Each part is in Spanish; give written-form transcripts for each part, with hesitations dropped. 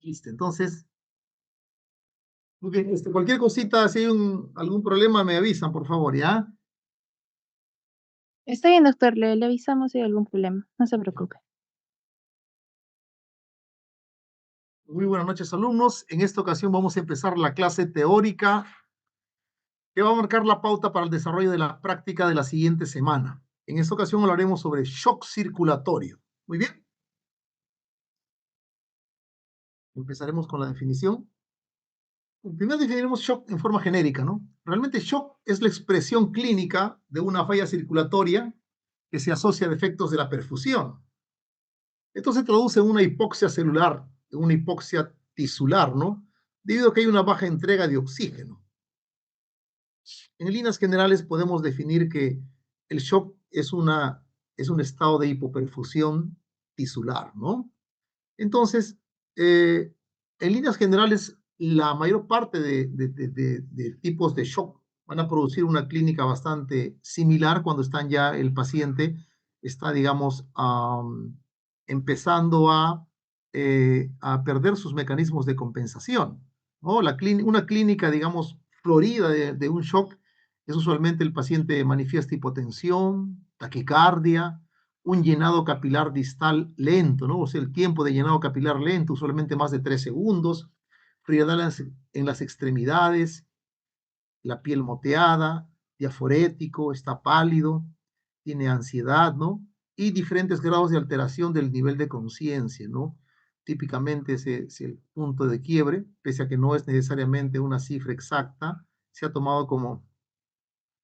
Listo, entonces, ok, cualquier cosita, si hay algún problema, me avisan, por favor, ¿ya? Está bien, doctor, le avisamos si hay algún problema, no se preocupe. Muy buenas noches, alumnos. En esta ocasión vamos a empezar la clase teórica que va a marcar la pauta para el desarrollo de la práctica de la siguiente semana. En esta ocasión hablaremos sobre shock circulatorio. Muy bien. Empezaremos con la definición. Primero definiremos shock en forma genérica, ¿no? Realmente shock es la expresión clínica de una falla circulatoria que se asocia a defectos de la perfusión. Esto se traduce en una hipoxia celular, en una hipoxia tisular, ¿no? Debido a que hay una baja entrega de oxígeno. En líneas generales podemos definir que el shock es un estado de hipoperfusión tisular, ¿no? Entonces, en líneas generales, la mayor parte de tipos de shock van a producir una clínica bastante similar cuando están ya el paciente está, digamos, empezando a perder sus mecanismos de compensación, ¿no? Una clínica, digamos, florida de un shock es usualmente el paciente manifiesta hipotensión, taquicardia, un llenado capilar distal lento, ¿no? O sea, el tiempo de llenado capilar lento, usualmente más de 3 segundos, frialdad en las extremidades, la piel moteada, diaforético, está pálido, tiene ansiedad, ¿no? Y diferentes grados de alteración del nivel de conciencia, ¿no? Típicamente ese es el punto de quiebre, pese a que no es necesariamente una cifra exacta, se ha tomado como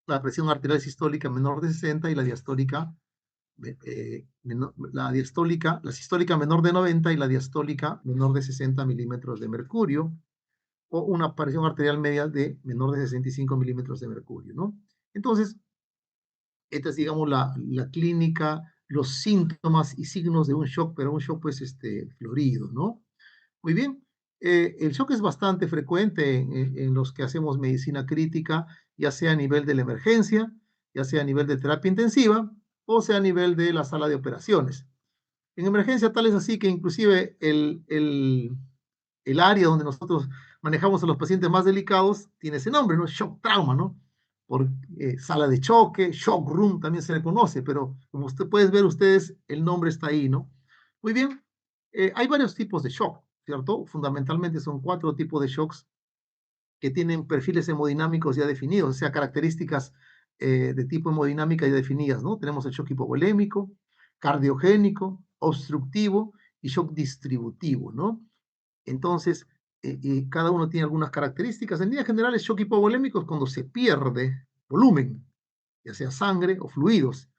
la presión arterial sistólica menor de 60 y la diastólica la sistólica menor de 90 y la diastólica menor de 60 milímetros de mercurio, o una presión arterial media de menor de 65 milímetros de mercurio, ¿no? Entonces, esta es, digamos, la clínica, los síntomas y signos de un shock, pero un shock, pues, florido, ¿no? Muy bien. El shock es bastante frecuente en los que hacemos medicina crítica, ya sea a nivel de la emergencia, ya sea a nivel de terapia intensiva, o sea a nivel de la sala de operaciones. En emergencia tal es así que inclusive el área donde nosotros manejamos a los pacientes más delicados tiene ese nombre, ¿no? Shock trauma, ¿no? Por sala de choque, shock room también se le conoce, pero como usted puede ver ustedes, el nombre está ahí, ¿no? Muy bien, hay varios tipos de shock, ¿cierto? Fundamentalmente son 4 tipos de shocks que tienen perfiles hemodinámicos ya definidos, o sea, características de tipo hemodinámica ya definidas, ¿no? Tenemos el shock hipovolémico, cardiogénico, obstructivo y shock distributivo, ¿no? Entonces, cada uno tiene algunas características. En líneas generales, shock hipovolémico es cuando se pierde volumen, ya sea sangre o fluidos.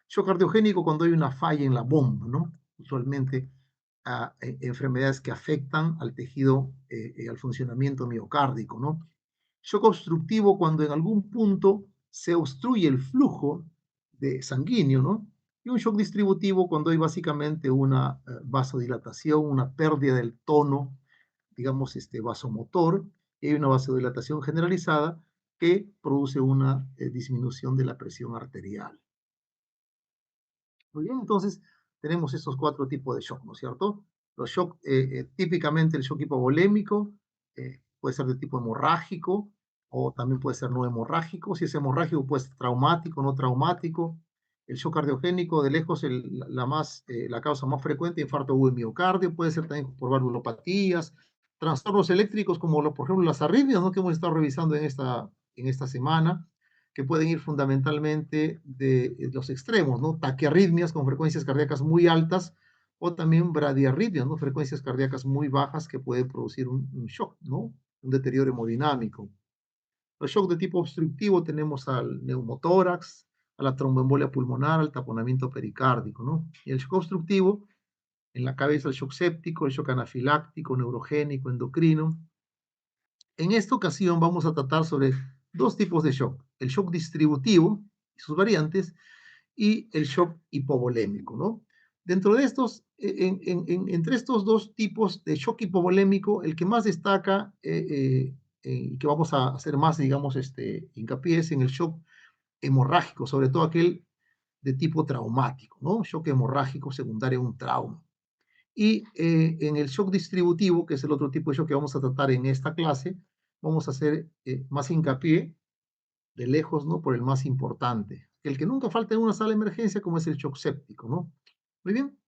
Shock cardiogénico cuando hay una falla en la bomba, ¿no? Usualmente a enfermedades que afectan al tejido, al funcionamiento miocárdico, ¿no? Shock obstructivo cuando en algún punto se obstruye el flujo de sanguíneo, ¿no? Y un shock distributivo cuando hay básicamente una vasodilatación, una pérdida del tono, digamos, vasomotor, y hay una vasodilatación generalizada que produce una disminución de la presión arterial. Muy bien, entonces tenemos estos 4 tipos de shock, ¿no es cierto? Los shock, típicamente el shock hipovolémico puede ser de tipo hemorrágico o también puede ser no hemorrágico. Si es hemorrágico, puede ser traumático, no traumático. El shock cardiogénico, de lejos, la causa más frecuente, infarto agudo de miocardio, puede ser también por valvulopatías, trastornos eléctricos como, por ejemplo, las arritmias, ¿no? Que hemos estado revisando en esta semana, que pueden ir fundamentalmente de los extremos, ¿no? Taquiarritmias con frecuencias cardíacas muy altas o también bradiarritmias, ¿no? Frecuencias cardíacas muy bajas que pueden producir un shock, ¿no? Un deterioro hemodinámico. Los shocks de tipo obstructivo tenemos al neumotórax, a la tromboembolia pulmonar, al taponamiento pericárdico, ¿no? Y el shock obstructivo, en la cabeza el shock séptico, el shock anafiláctico, neurogénico, endocrino. En esta ocasión vamos a tratar sobre 2 tipos de shock, el shock distributivo y sus variantes y el shock hipovolémico, ¿no? Dentro de estos, entre estos 2 tipos de shock hipovolémico, el que más destaca y que vamos a hacer más, digamos, hincapié es en el shock hemorrágico, sobre todo aquel de tipo traumático, ¿no? Shock hemorrágico secundario a un trauma. Y en el shock distributivo, que es el otro tipo de shock que vamos a tratar en esta clase, vamos a hacer más hincapié de lejos, ¿no? Por el más importante, el que nunca falta en una sala de emergencia, como es el shock séptico, ¿no? Muy bien,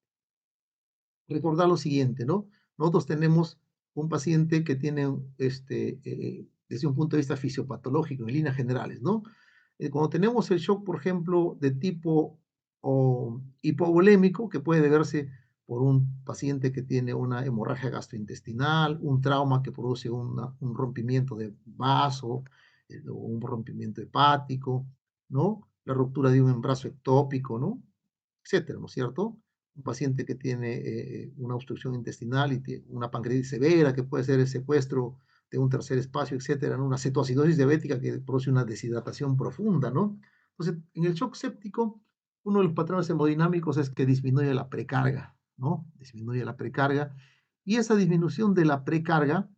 recordar lo siguiente, ¿no? Nosotros tenemos un paciente que tiene, desde un punto de vista fisiopatológico, en líneas generales, ¿no? Cuando tenemos el shock, por ejemplo, de tipo hipovolémico, que puede deberse por un paciente que tiene una hemorragia gastrointestinal, un trauma que produce un rompimiento de vaso, o un rompimiento hepático, ¿no? La ruptura de un brazo ectópico, ¿no? Etcétera, ¿no es cierto? Un paciente que tiene una obstrucción intestinal y tiene una pancreatitis severa, que puede ser el secuestro de un tercer espacio, etcétera, ¿no? Una cetoacidosis diabética que produce una deshidratación profunda, ¿no? Entonces, en el shock séptico, uno de los patrones hemodinámicos es que disminuye la precarga, ¿no? Disminuye la precarga, y esa disminución de la precarga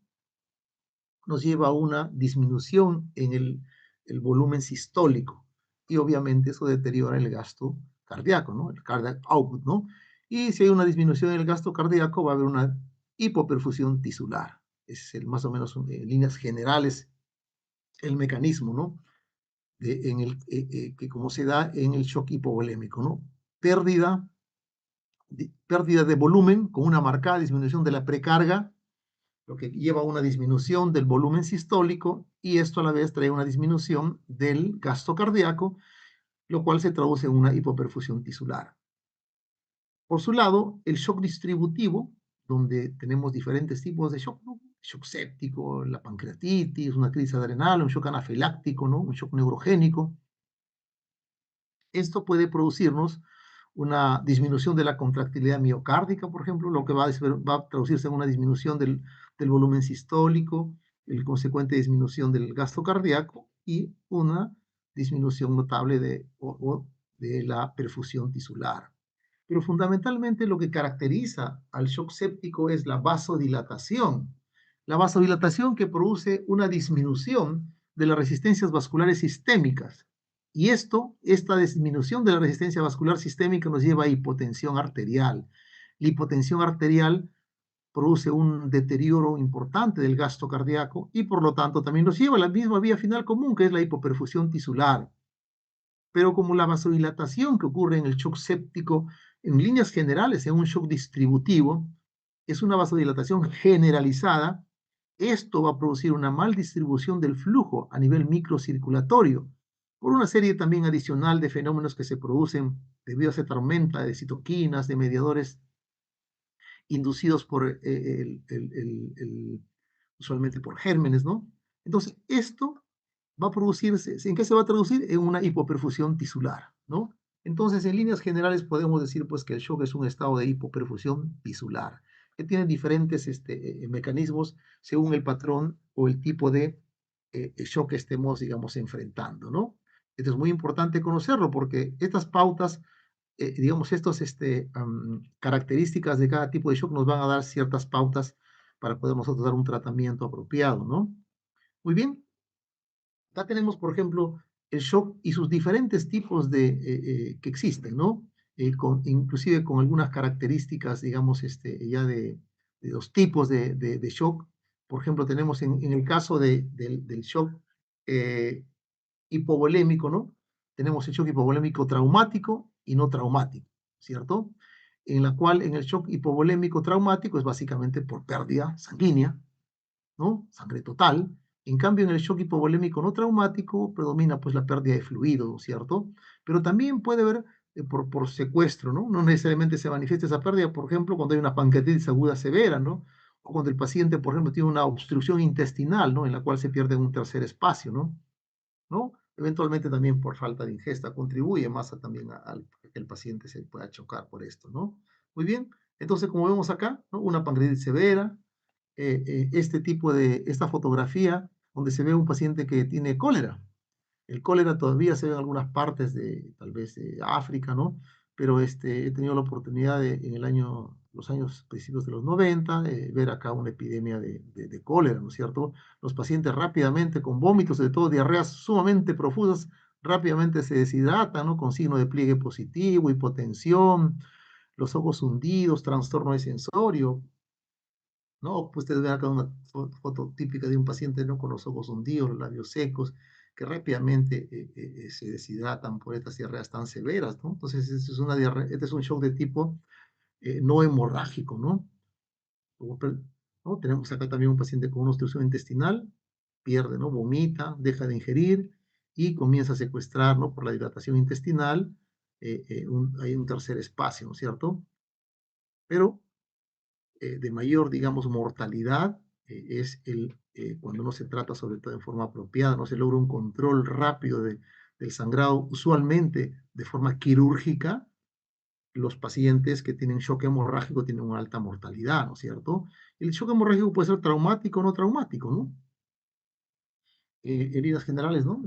nos lleva a una disminución en el volumen sistólico, y obviamente eso deteriora el gasto cardíaco, ¿no? El cardiac output, ¿no? Y si hay una disminución en el gasto cardíaco, va a haber una hipoperfusión tisular. Es más o menos en líneas generales el mecanismo, ¿no? Que como se da en el shock hipovolémico, ¿no? Pérdida, pérdida de volumen con una marcada disminución de la precarga, lo que lleva a una disminución del volumen sistólico, y esto a la vez trae una disminución del gasto cardíaco, lo cual se traduce en una hipoperfusión tisular. Por su lado, el shock distributivo, donde tenemos diferentes tipos de shock, ¿no? Shock séptico, la pancreatitis, una crisis adrenal, un shock anafiláctico, ¿no? Un shock neurogénico. Esto puede producirnos una disminución de la contractilidad miocárdica, por ejemplo, lo que va a traducirse en una disminución del volumen sistólico, el consecuente disminución del gasto cardíaco y una disminución notable de la perfusión tisular. Pero fundamentalmente lo que caracteriza al shock séptico es la vasodilatación. La vasodilatación que produce una disminución de las resistencias vasculares sistémicas. Y esta disminución de la resistencia vascular sistémica nos lleva a hipotensión arterial. La hipotensión arterial produce un deterioro importante del gasto cardíaco y por lo tanto también nos lleva a la misma vía final común, que es la hipoperfusión tisular. Pero como la vasodilatación que ocurre en el shock séptico, en líneas generales, en un shock distributivo, es una vasodilatación generalizada, esto va a producir una mal distribución del flujo a nivel microcirculatorio, por una serie también adicional de fenómenos que se producen debido a esa tormenta de citoquinas, de mediadores inducidos por usualmente por gérmenes, ¿no? Entonces, esto va a producirse, ¿en qué se va a traducir? En una hipoperfusión tisular, ¿no? Entonces, en líneas generales podemos decir pues que el shock es un estado de hipoperfusión tisular, que tiene diferentes mecanismos según el patrón o el tipo de shock que estemos, digamos, enfrentando, ¿no? Esto es muy importante conocerlo porque estas pautas, digamos, estas características de cada tipo de shock nos van a dar ciertas pautas para poder nosotros dar un tratamiento apropiado, ¿no? Muy bien. Acá tenemos, por ejemplo, el shock y sus diferentes tipos que existen, ¿no? Inclusive con algunas características, digamos, ya de los tipos de shock. Por ejemplo, tenemos en el caso del shock eh, hipovolémico, ¿no? Tenemos el shock hipovolémico traumático y no traumático, ¿cierto? En el shock hipovolémico traumático es básicamente por pérdida sanguínea, ¿no? Sangre total. En cambio, en el shock hipovolémico no traumático predomina pues la pérdida de fluido, ¿cierto? Pero también puede haber por secuestro, ¿no? No necesariamente se manifiesta esa pérdida, por ejemplo, cuando hay una pancreatitis aguda severa, ¿no? O cuando el paciente, por ejemplo, tiene una obstrucción intestinal, ¿no? En la cual se pierde un tercer espacio, ¿no? ¿No? Eventualmente también por falta de ingesta contribuye más también a que el paciente se pueda chocar por esto, ¿no? Muy bien, entonces como vemos acá, ¿no? Una pancreatitis severa, esta fotografía donde se ve un paciente que tiene cólera. El cólera todavía se ve en algunas partes de, tal vez, de África, ¿no? Pero he tenido la oportunidad en los años principios de los 90, ver acá una epidemia de cólera, ¿no es cierto? Los pacientes rápidamente con vómitos, de todo diarreas sumamente profusas, rápidamente se deshidratan, ¿no? Con signo de pliegue positivo, hipotensión, los ojos hundidos, trastorno de sensorio, ¿no? Pues ustedes ven acá una foto típica de un paciente, ¿no? Con los ojos hundidos, los labios secos, que rápidamente se deshidratan por estas diarreas tan severas, ¿no? Entonces, este es un shock de tipo no hemorrágico, ¿no? ¿No? Tenemos acá también un paciente con una obstrucción intestinal, pierde, ¿no? Vomita, deja de ingerir y comienza a secuestrar, ¿no? Por la dilatación intestinal, hay un tercer espacio, ¿no es cierto? Pero de mayor, digamos, mortalidad es cuando no se trata sobre todo en forma apropiada, no se logra un control rápido del sangrado, usualmente de forma quirúrgica. Los pacientes que tienen shock hemorrágico tienen una alta mortalidad, ¿no es cierto? El shock hemorrágico puede ser traumático o no traumático, ¿no? Heridas generales, ¿no?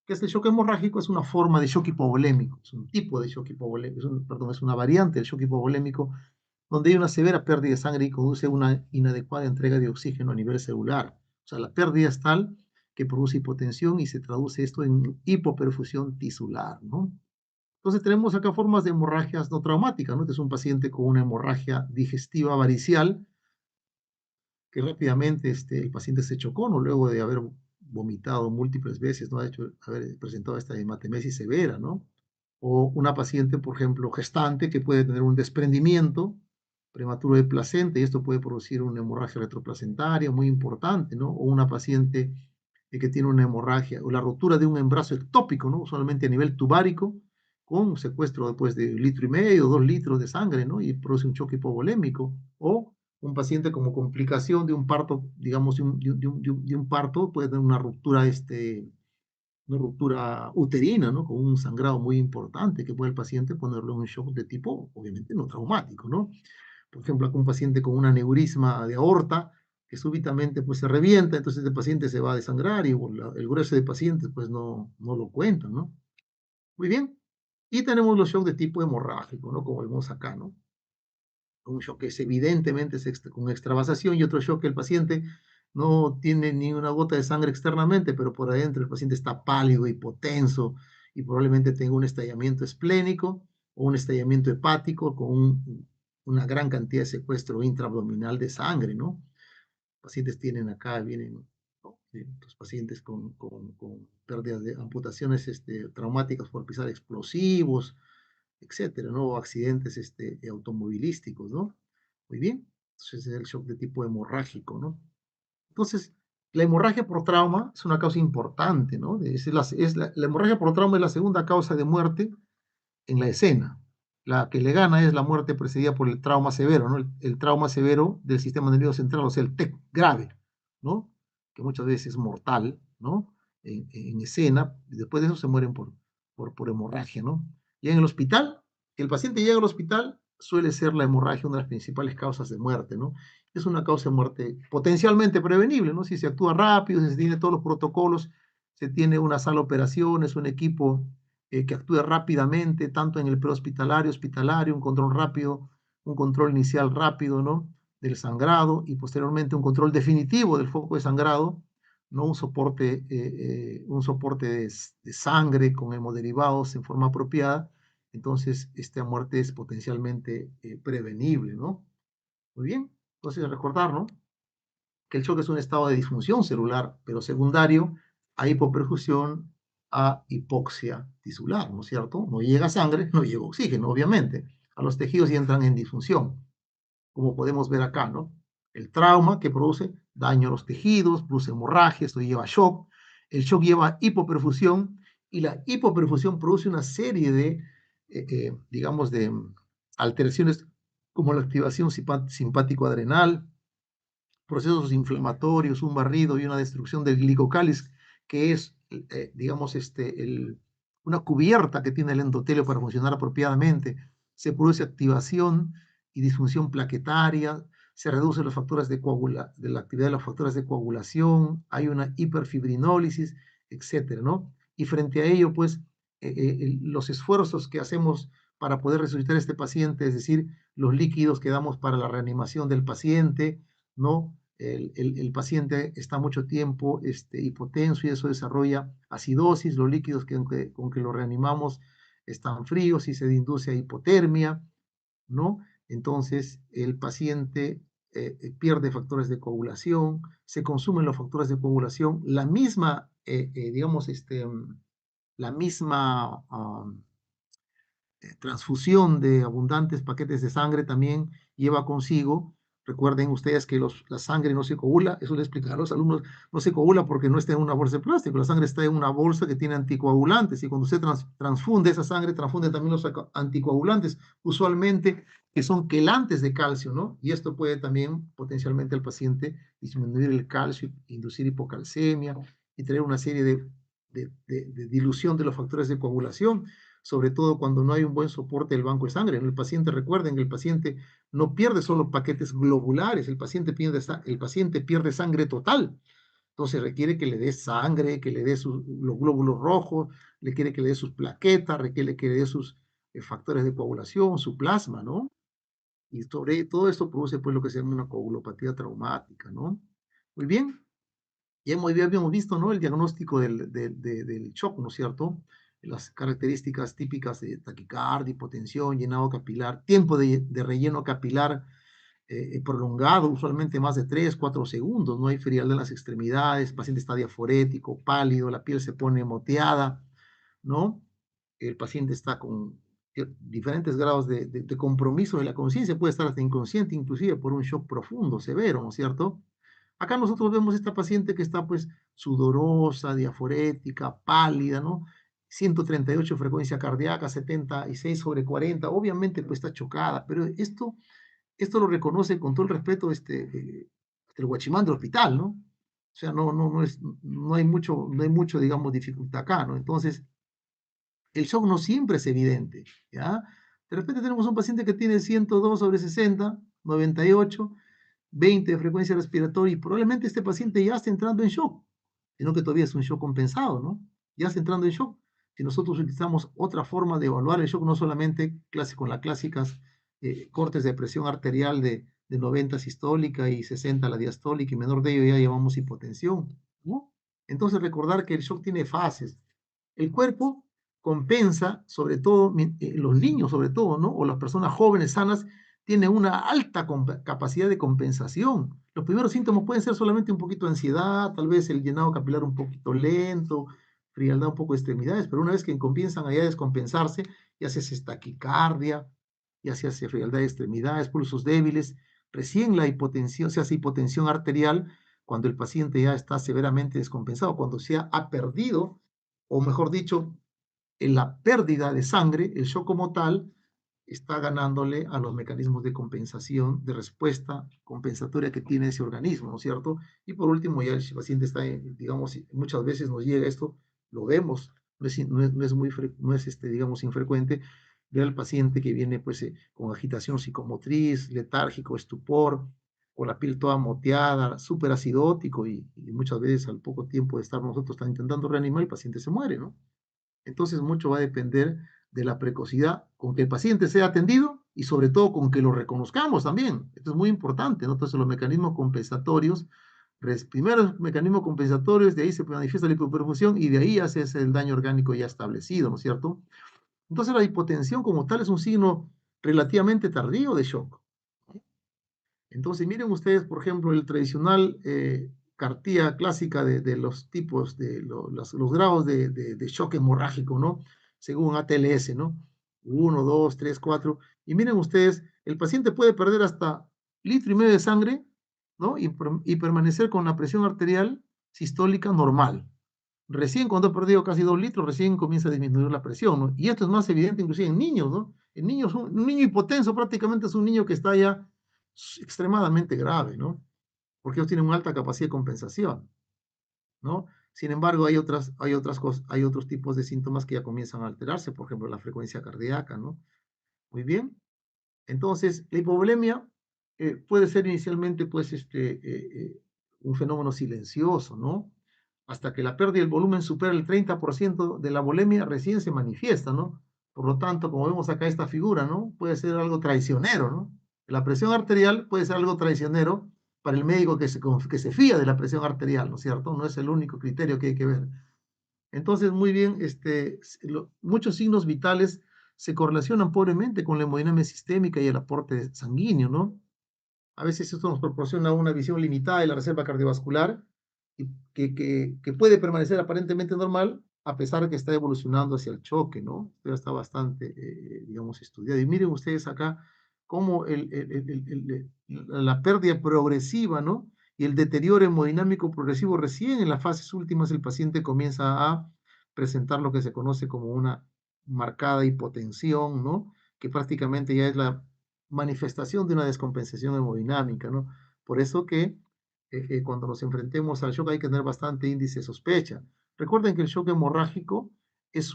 Que es el shock hemorrágico, es una forma de shock hipovolémico, es un tipo de shock hipovolémico, perdón, es una variante del shock hipovolémico donde hay una severa pérdida de sangre y conduce a una inadecuada entrega de oxígeno a nivel celular. O sea, la pérdida es tal que produce hipotensión y se traduce esto en hipoperfusión tisular, ¿no? Entonces tenemos acá formas de hemorragias no traumáticas, ¿no? Este es un paciente con una hemorragia digestiva varicial que rápidamente el paciente se chocó, ¿no? Luego de haber vomitado múltiples veces, ¿no? Ha hecho, haber presentado esta hematemesis severa, ¿no? O una paciente, por ejemplo, gestante que puede tener un desprendimiento prematuro de placenta y esto puede producir una hemorragia retroplacentaria muy importante, ¿no? O una paciente que tiene una hemorragia o la rotura de un embrazo ectópico, ¿no? Usualmente a nivel tubárico, con un secuestro después de 1,5 litros, 2 litros de sangre, ¿no? Y produce un choque hipovolémico. O un paciente como complicación de un parto, digamos, de un parto, puede tener una ruptura uterina, ¿no? Con un sangrado muy importante que puede el paciente ponerlo en un shock de tipo, obviamente, no traumático, ¿no? Por ejemplo, un paciente con un aneurisma de aorta que súbitamente pues se revienta, entonces el paciente se va a desangrar y bueno, el grueso de pacientes pues no lo cuentan, ¿no? Muy bien. Y tenemos los shocks de tipo hemorrágico, ¿no? Como vemos acá, ¿no? Un shock que es evidentemente con extravasación y otro shock que el paciente no tiene ni una gota de sangre externamente, pero por adentro el paciente está pálido, hipotenso y probablemente tenga un estallamiento esplénico o un estallamiento hepático con una gran cantidad de secuestro intraabdominal de sangre, ¿no? Pacientes tienen acá, vienen ¿no? Los pacientes con pérdidas de amputaciones traumáticas por pisar explosivos, etcétera, ¿no? O accidentes automovilísticos, ¿no? Muy bien. Entonces es el shock de tipo hemorrágico, ¿no? Entonces, la hemorragia por trauma es una causa importante, ¿no? La hemorragia por trauma es la segunda causa de muerte en la escena. La que le gana es la muerte precedida por el trauma severo, ¿no? El trauma severo del sistema nervioso central, o sea, el TEC grave, ¿no? Que muchas veces es mortal, ¿no? En escena, y después de eso se mueren por hemorragia, ¿no? Y en el hospital, que el paciente llega al hospital, suele ser la hemorragia una de las principales causas de muerte, ¿no? Es una causa de muerte potencialmente prevenible, ¿no? Si se actúa rápido, si se tiene todos los protocolos, se tiene una sala de operaciones, un equipo que actúe rápidamente, tanto en el prehospitalario, hospitalario, un control rápido, un control inicial rápido, ¿no? Del sangrado y posteriormente un control definitivo del foco de sangrado, ¿no? Un soporte de sangre con hemoderivados en forma apropiada. Entonces, esta muerte es potencialmente prevenible, ¿no? Muy bien. Entonces, recordar, ¿no? Que el shock es un estado de disfunción celular, pero secundario a hipoperfusión, a hipoxia tisular, ¿no es cierto? No llega sangre, no llega oxígeno, obviamente, a los tejidos y entran en disfunción, como podemos ver acá, ¿no? El trauma que produce daño a los tejidos, produce hemorragia, esto lleva shock, el shock lleva hipoperfusión y la hipoperfusión produce una serie de, digamos, de alteraciones como la activación simpático-adrenal, procesos inflamatorios, un barrido y una destrucción del glicocáliz, que es, digamos, una cubierta que tiene el endotelio para funcionar apropiadamente. Se produce activación y disfunción plaquetaria, se reducen los factores de la actividad de las factores de coagulación, hay una hiperfibrinólisis, etcétera, ¿no? Y frente a ello, pues, los esfuerzos que hacemos para poder resucitar a este paciente, es decir, los líquidos que damos para la reanimación del paciente, ¿no? El paciente está mucho tiempo hipotenso y eso desarrolla acidosis, los líquidos con que lo reanimamos están fríos y se induce a hipotermia, ¿no? Entonces, el paciente pierde factores de coagulación, se consumen los factores de coagulación, la misma, digamos, la misma transfusión de abundantes paquetes de sangre también lleva consigo. Recuerden ustedes que la sangre no se coagula, eso le explica a los alumnos, no se coagula porque no está en una bolsa de plástico, la sangre está en una bolsa que tiene anticoagulantes y cuando usted transfunde esa sangre, transfunde también los anticoagulantes, usualmente que son quelantes de calcio, ¿no? Y esto puede también potencialmente al paciente disminuir el calcio, inducir hipocalcemia y tener una serie de dilución de los factores de coagulación, sobre todo cuando no hay un buen soporte del banco de sangre. El paciente, recuerden que el paciente no pierde solo paquetes globulares, el paciente pierde sangre total. Entonces requiere que le dé sangre, que le dé los glóbulos rojos, le quiere que le dé sus plaquetas, requiere que le dé sus factores de coagulación, su plasma, ¿no? Y sobre todo esto produce pues lo que se llama una coagulopatía traumática, ¿no? Muy bien, ya habíamos visto, ¿no? El diagnóstico del shock, ¿no es cierto? Las características típicas de taquicardia, hipotensión, llenado capilar, tiempo de relleno capilar prolongado, usualmente más de 3, 4 segundos, no hay frialdad en las extremidades, el paciente está diaforético, pálido, la piel se pone moteada, ¿no? El paciente está con diferentes grados de compromiso de la conciencia, puede estar hasta inconsciente, inclusive por un shock profundo, severo, ¿no es cierto? Acá nosotros vemos esta paciente que está pues sudorosa, diaforética, pálida, ¿no? 138 frecuencia cardíaca, 76/40, obviamente pues está chocada, pero esto lo reconoce con todo el respeto el guachimán del hospital, ¿no? O sea, no hay mucho, digamos, dificultad acá, ¿no? Entonces, el shock no siempre es evidente, ¿ya? De repente tenemos un paciente que tiene 102/60, 98, 20 de frecuencia respiratoria y probablemente este paciente ya está entrando en shock, sino que todavía es un shock compensado, ¿no? Ya está entrando en shock. Si nosotros utilizamos otra forma de evaluar el shock, no solamente con las clásicas cortes de presión arterial de 90 sistólica y 60 la diastólica, y menor de ello ya llamamos hipotensión, ¿no? Entonces recordar que el shock tiene fases. El cuerpo compensa, sobre todo los niños, sobre todo, ¿no? O las personas jóvenes sanas, tienen una alta capacidad de compensación. Los primeros síntomas pueden ser solamente un poquito de ansiedad, tal vez el llenado capilar un poquito lento, frialdad un poco de extremidades, pero una vez que comienzan a descompensarse, ya se hace taquicardia, ya se hace frialdad de extremidades, pulsos débiles, recién la hipotensión, se hace hipotensión arterial cuando el paciente ya está severamente descompensado, cuando se ha perdido, o mejor dicho, en la pérdida de sangre, el shock como tal, está ganándole a los mecanismos de compensación, de respuesta compensatoria que tiene ese organismo, ¿no es cierto? Y por último, ya el paciente está, digamos, muchas veces nos llega esto, lo vemos, no es digamos, infrecuente, ver al paciente que viene pues con agitación psicomotriz, letárgico, estupor, con la piel toda moteada, súper acidótico y muchas veces al poco tiempo de estar nosotros intentando reanimar, el paciente se muere, ¿no? Entonces, mucho va a depender de la precocidad con que el paciente sea atendido y sobre todo con que lo reconozcamos también. Esto es muy importante, ¿no? Entonces, los mecanismos compensatorios, primero mecanismos compensatorios, de ahí se manifiesta la hipoperfusión y de ahí hace el daño orgánico ya establecido, ¿no es cierto? Entonces, la hipotensión como tal es un signo relativamente tardío de shock. Entonces, miren ustedes, por ejemplo, el tradicional cartilla clásica de los tipos, de los grados de shock hemorrágico, ¿no? Según ATLS, ¿no? 1, 2, 3, 4. Y miren ustedes, el paciente puede perder hasta 1,5 litros de sangre, ¿no? Y permanecer con la presión arterial sistólica normal. Recién cuando ha perdido casi 2 litros, recién comienza a disminuir la presión, ¿no? Y esto es más evidente inclusive en niños, ¿no? En niños, un niño hipotenso prácticamente es un niño que está ya extremadamente grave, ¿no? Porque ellos tienen una alta capacidad de compensación, ¿no? Sin embargo, hay otras cosas, hay otros tipos de síntomas que ya comienzan a alterarse, por ejemplo, la frecuencia cardíaca, ¿no? Muy bien. Entonces, la hipovolemia puede ser inicialmente, pues, un fenómeno silencioso, ¿no? Hasta que la pérdida del volumen supera el 30% de la volemia, recién se manifiesta, ¿no? Por lo tanto, como vemos acá esta figura, ¿no? Puede ser algo traicionero, ¿no? La presión arterial puede ser algo traicionero para el médico que se fía de la presión arterial, ¿no es cierto? No es el único criterio que hay que ver. Entonces, muy bien, muchos signos vitales se correlacionan pobremente con la hemodinamia sistémica y el aporte sanguíneo, ¿no? A veces esto nos proporciona una visión limitada de la reserva cardiovascular y que puede permanecer aparentemente normal a pesar de que está evolucionando hacia el choque, ¿no? Esto ya está bastante, digamos, estudiado. Y miren ustedes acá cómo la pérdida progresiva, ¿no? Y el deterioro hemodinámico progresivo recién en las fases últimas el paciente comienza a presentar lo que se conoce como una marcada hipotensión, ¿no? Que prácticamente ya es la manifestación de una descompensación hemodinámica, ¿no? Por eso que cuando nos enfrentemos al shock hay que tener bastante índice de sospecha. Recuerden que el shock hemorrágico es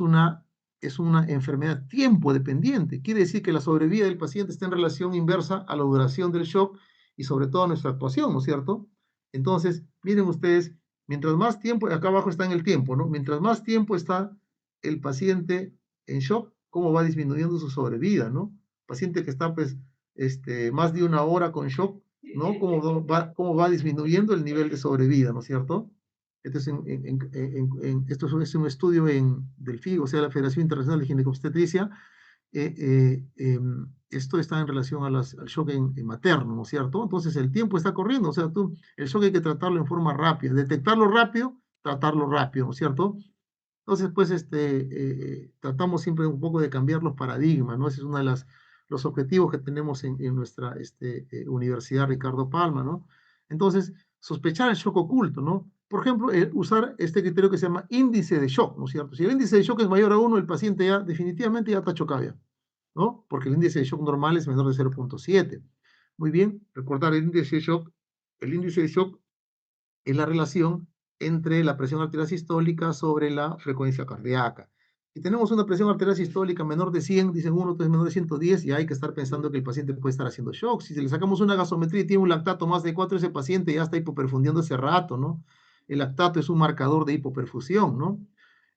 es una enfermedad tiempo dependiente. Quiere decir que la sobrevida del paciente está en relación inversa a la duración del shock y sobre todo a nuestra actuación, ¿no es cierto? Entonces, miren ustedes, mientras más tiempo, acá abajo está en el tiempo, ¿no? Mientras más tiempo está el paciente en shock, cómo va disminuyendo su sobrevida, ¿no? Paciente que está pues más de una hora con shock, ¿no? Cómo va disminuyendo el nivel de sobrevida, ¿no es cierto? Esto es, esto es un estudio del FIGO, o sea, la Federación Internacional de Ginecobstetricia. Esto está en relación a al shock materno, ¿no es cierto? Entonces el tiempo está corriendo, o sea, el shock hay que tratarlo en forma rápida, detectarlo rápido, tratarlo rápido, ¿no es cierto? Entonces, pues, tratamos siempre un poco de cambiar los paradigmas, ¿no? Ese es uno de los objetivos que tenemos en nuestra Universidad Ricardo Palma, ¿no? Entonces, sospechar el shock oculto, ¿no? Por ejemplo, usar este criterio que se llama índice de shock, ¿no es cierto? Si el índice de shock es mayor a 1, el paciente ya definitivamente ya está chocado ya, ¿no? Porque el índice de shock normal es menor de 0,7. Muy bien, recordar el índice de shock es la relación entre la presión arterial sistólica sobre la frecuencia cardíaca. Si tenemos una presión arterial sistólica menor de 100, dicen uno, entonces menor de 110, y hay que estar pensando que el paciente puede estar haciendo shock. Si le sacamos una gasometría y tiene un lactato más de 4, ese paciente ya está hipoperfundiendo hace rato, ¿no? El lactato es un marcador de hipoperfusión, ¿no?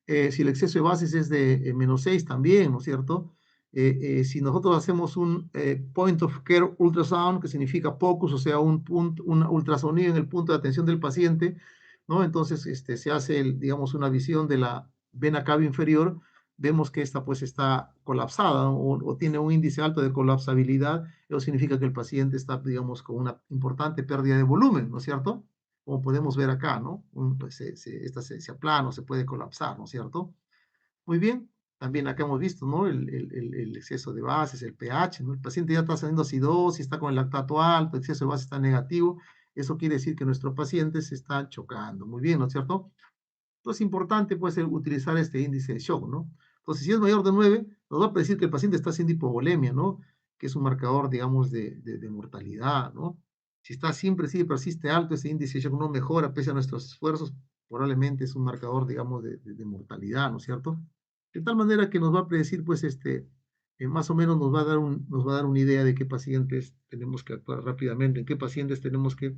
Si el exceso de bases es de -6 también, ¿no es cierto? Si nosotros hacemos un point of care ultrasound, que significa POCUS, o sea, un ultrasonido en el punto de atención del paciente, ¿no? Entonces se hace, digamos, una visión de la vena cava inferior, vemos que esta pues está colapsada, ¿no? O tiene un índice alto de colapsabilidad, eso significa que el paciente está, digamos, con una importante pérdida de volumen, ¿no es cierto? Como podemos ver acá, ¿no? Pues esta se aplana o se puede colapsar, ¿no es cierto? Muy bien, también acá hemos visto, ¿no? El exceso de bases, el pH, ¿no? El paciente ya está saliendo acidosis, está con el lactato alto, el exceso de base está negativo, eso quiere decir que nuestro paciente se está chocando, muy bien, ¿no es cierto? Entonces es importante, pues, utilizar este índice de shock, ¿no? Entonces, si es mayor de 9, nos va a decir que el paciente está haciendo hipovolemia, ¿no? Que es un marcador, digamos, de mortalidad, ¿no? Si está siempre, sigue, persiste alto, ese índice de shock no mejora pese a nuestros esfuerzos, probablemente es un marcador, digamos, de mortalidad, ¿no es cierto? De tal manera que nos va a predecir, pues, más o menos nos va a dar una idea de qué pacientes tenemos que actuar rápidamente, en qué pacientes tenemos que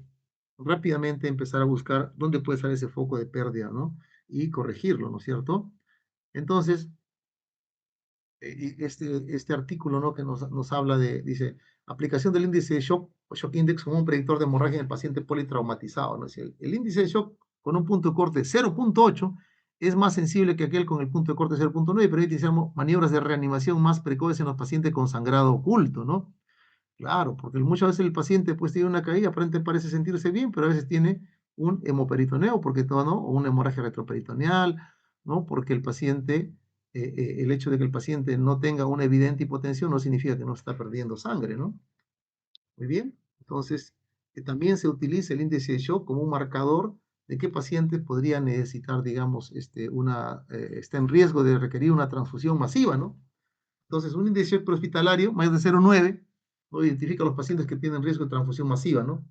rápidamente empezar a buscar dónde puede estar ese foco de pérdida, ¿no? Y corregirlo, ¿no es cierto? Entonces, este artículo, ¿no? Que nos habla dice, aplicación del índice de shock o shock index como un predictor de hemorragia en el paciente politraumatizado, ¿no? Es decir, el índice de shock con un punto de corte 0,8 es más sensible que aquel con el punto de corte 0,9, pero iniciar maniobras de reanimación más precoces en los pacientes con sangrado oculto, ¿no? Claro, porque muchas veces el paciente pues tiene una caída, aparentemente parece sentirse bien, pero a veces tiene un hemoperitoneo, porque todo, ¿no? O una hemorragia retroperitoneal, ¿no? Porque el hecho de que el paciente no tenga una evidente hipotensión no significa que no está perdiendo sangre, ¿no? Muy bien. Entonces, también se utiliza el índice de shock como un marcador de qué paciente podría necesitar, digamos, está en riesgo de requerir una transfusión masiva, ¿no? Entonces, un índice prehospitalario mayor de 0,9 ¿no? Identifica a los pacientes que tienen riesgo de transfusión masiva, ¿no?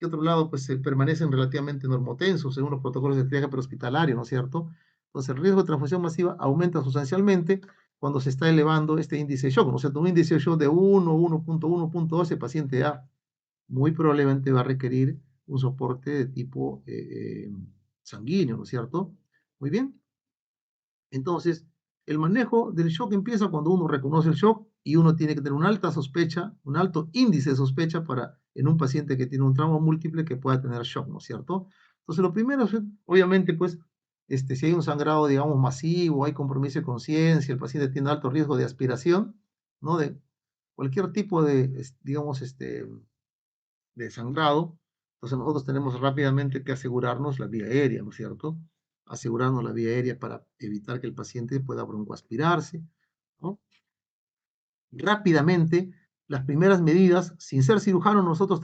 De otro lado, pues permanecen relativamente normotensos según los protocolos de triaje prehospitalario, ¿no es cierto? Entonces, el riesgo de transfusión masiva aumenta sustancialmente cuando se está elevando este índice de shock, ¿no es cierto? Un índice de shock de 1, 1.1, 1.2, el paciente ya muy probablemente va a requerir un soporte de tipo sanguíneo, ¿no es cierto? Muy bien. Entonces, el manejo del shock empieza cuando uno reconoce el shock y uno tiene que tener una alta sospecha, un alto índice de sospecha en un paciente que tiene un trauma múltiple que pueda tener shock, ¿no es cierto? Entonces, lo primero es, obviamente, pues, si hay un sangrado, digamos, masivo, hay compromiso de conciencia, el paciente tiene alto riesgo de aspiración, ¿no? De cualquier tipo de, digamos, de sangrado, entonces nosotros tenemos rápidamente que asegurarnos la vía aérea, ¿no es cierto? Asegurarnos la vía aérea para evitar que el paciente pueda broncoaspirarse, ¿no? Rápidamente, las primeras medidas, sin ser cirujano, nosotros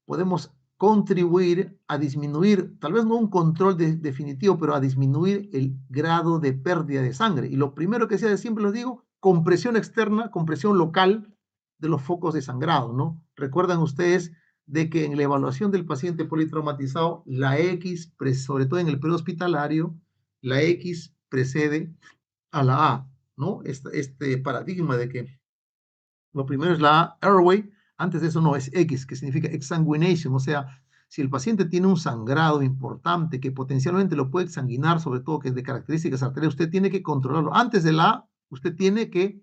podemos contribuir a disminuir, tal vez no un control definitivo, pero a disminuir el grado de pérdida de sangre. Y lo primero que se hace, siempre les digo, compresión externa, compresión local de los focos de sangrado, ¿no? Recuerdan ustedes de que en la evaluación del paciente politraumatizado, la X, sobre todo en el prehospitalario, la X precede a la A, ¿no? Este paradigma de que lo primero es la airway, antes de eso no, es X, que significa exsanguination, o sea, si el paciente tiene un sangrado importante que potencialmente lo puede exsanguinar, sobre todo que es de características arteriales, usted tiene que controlarlo. Antes de la A, usted tiene que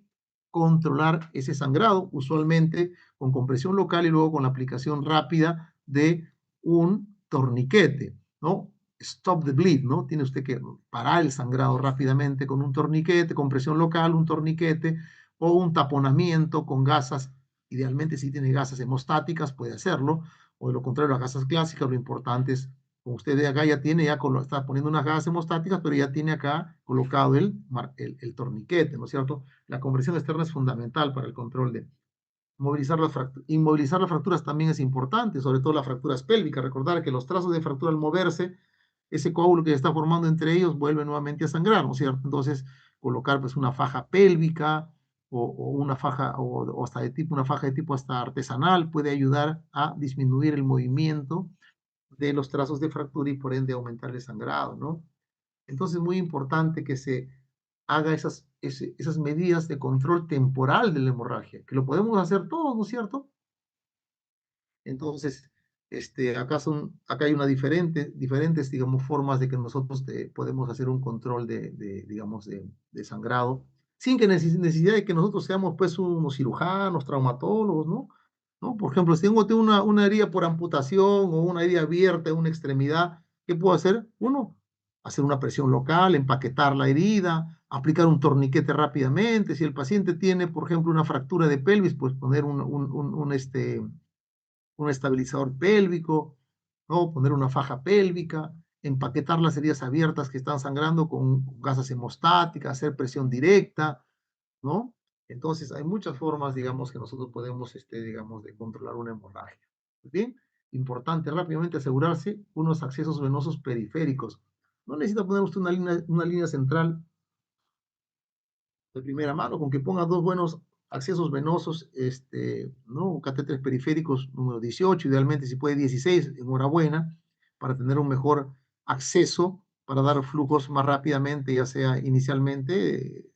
controlar ese sangrado, usualmente con compresión local y luego con la aplicación rápida de un torniquete, ¿no? Stop the bleed, ¿no? Tiene usted que parar el sangrado rápidamente con un torniquete, compresión local, un torniquete, o un taponamiento con gasas, idealmente si tiene gasas hemostáticas puede hacerlo, o de lo contrario las gasas clásicas, lo importante es, como usted ve acá ya tiene, está poniendo unas gasas hemostáticas, pero ya tiene acá colocado el torniquete, ¿no es cierto? La compresión externa es fundamental para el control de inmovilizar las fracturas también es importante, sobre todo las fracturas pélvicas. Recordar que los trazos de fractura al moverse, ese coágulo que se está formando entre ellos vuelve nuevamente a sangrar, ¿no es cierto? Entonces, colocar pues una faja pélvica o una faja, o hasta de tipo, una faja de tipo hasta artesanal puede ayudar a disminuir el movimiento de los trazos de fractura y por ende aumentar el sangrado, ¿no? Entonces, es muy importante que se haga esas medidas de control temporal de la hemorragia, que lo podemos hacer todos, ¿no es cierto? Entonces, acá hay diferentes, digamos, formas de que nosotros podemos hacer un control digamos, de sangrado, sin que necesidad de que nosotros seamos, pues, unos cirujanos, traumatólogos, ¿no? ¿No? Por ejemplo, si tengo una herida por amputación o una herida abierta en una extremidad, ¿qué puedo hacer? Uno, hacer una presión local, empaquetar la herida, aplicar un torniquete rápidamente. Si el paciente tiene, por ejemplo, una fractura de pelvis, pues poner un estabilizador pélvico, ¿no? Poner una faja pélvica, empaquetar las heridas abiertas que están sangrando con gasas hemostáticas, hacer presión directa, ¿no? Entonces, hay muchas formas, digamos, que nosotros podemos, digamos, de controlar una hemorragia. Bien, importante rápidamente asegurarse unos accesos venosos periféricos. No necesita poner usted una línea central de primera mano, con que ponga dos buenos accesos venosos, ¿no? Catéteres periféricos número 18, idealmente si puede 16, enhorabuena, para tener un mejor acceso, para dar flujos más rápidamente, ya sea inicialmente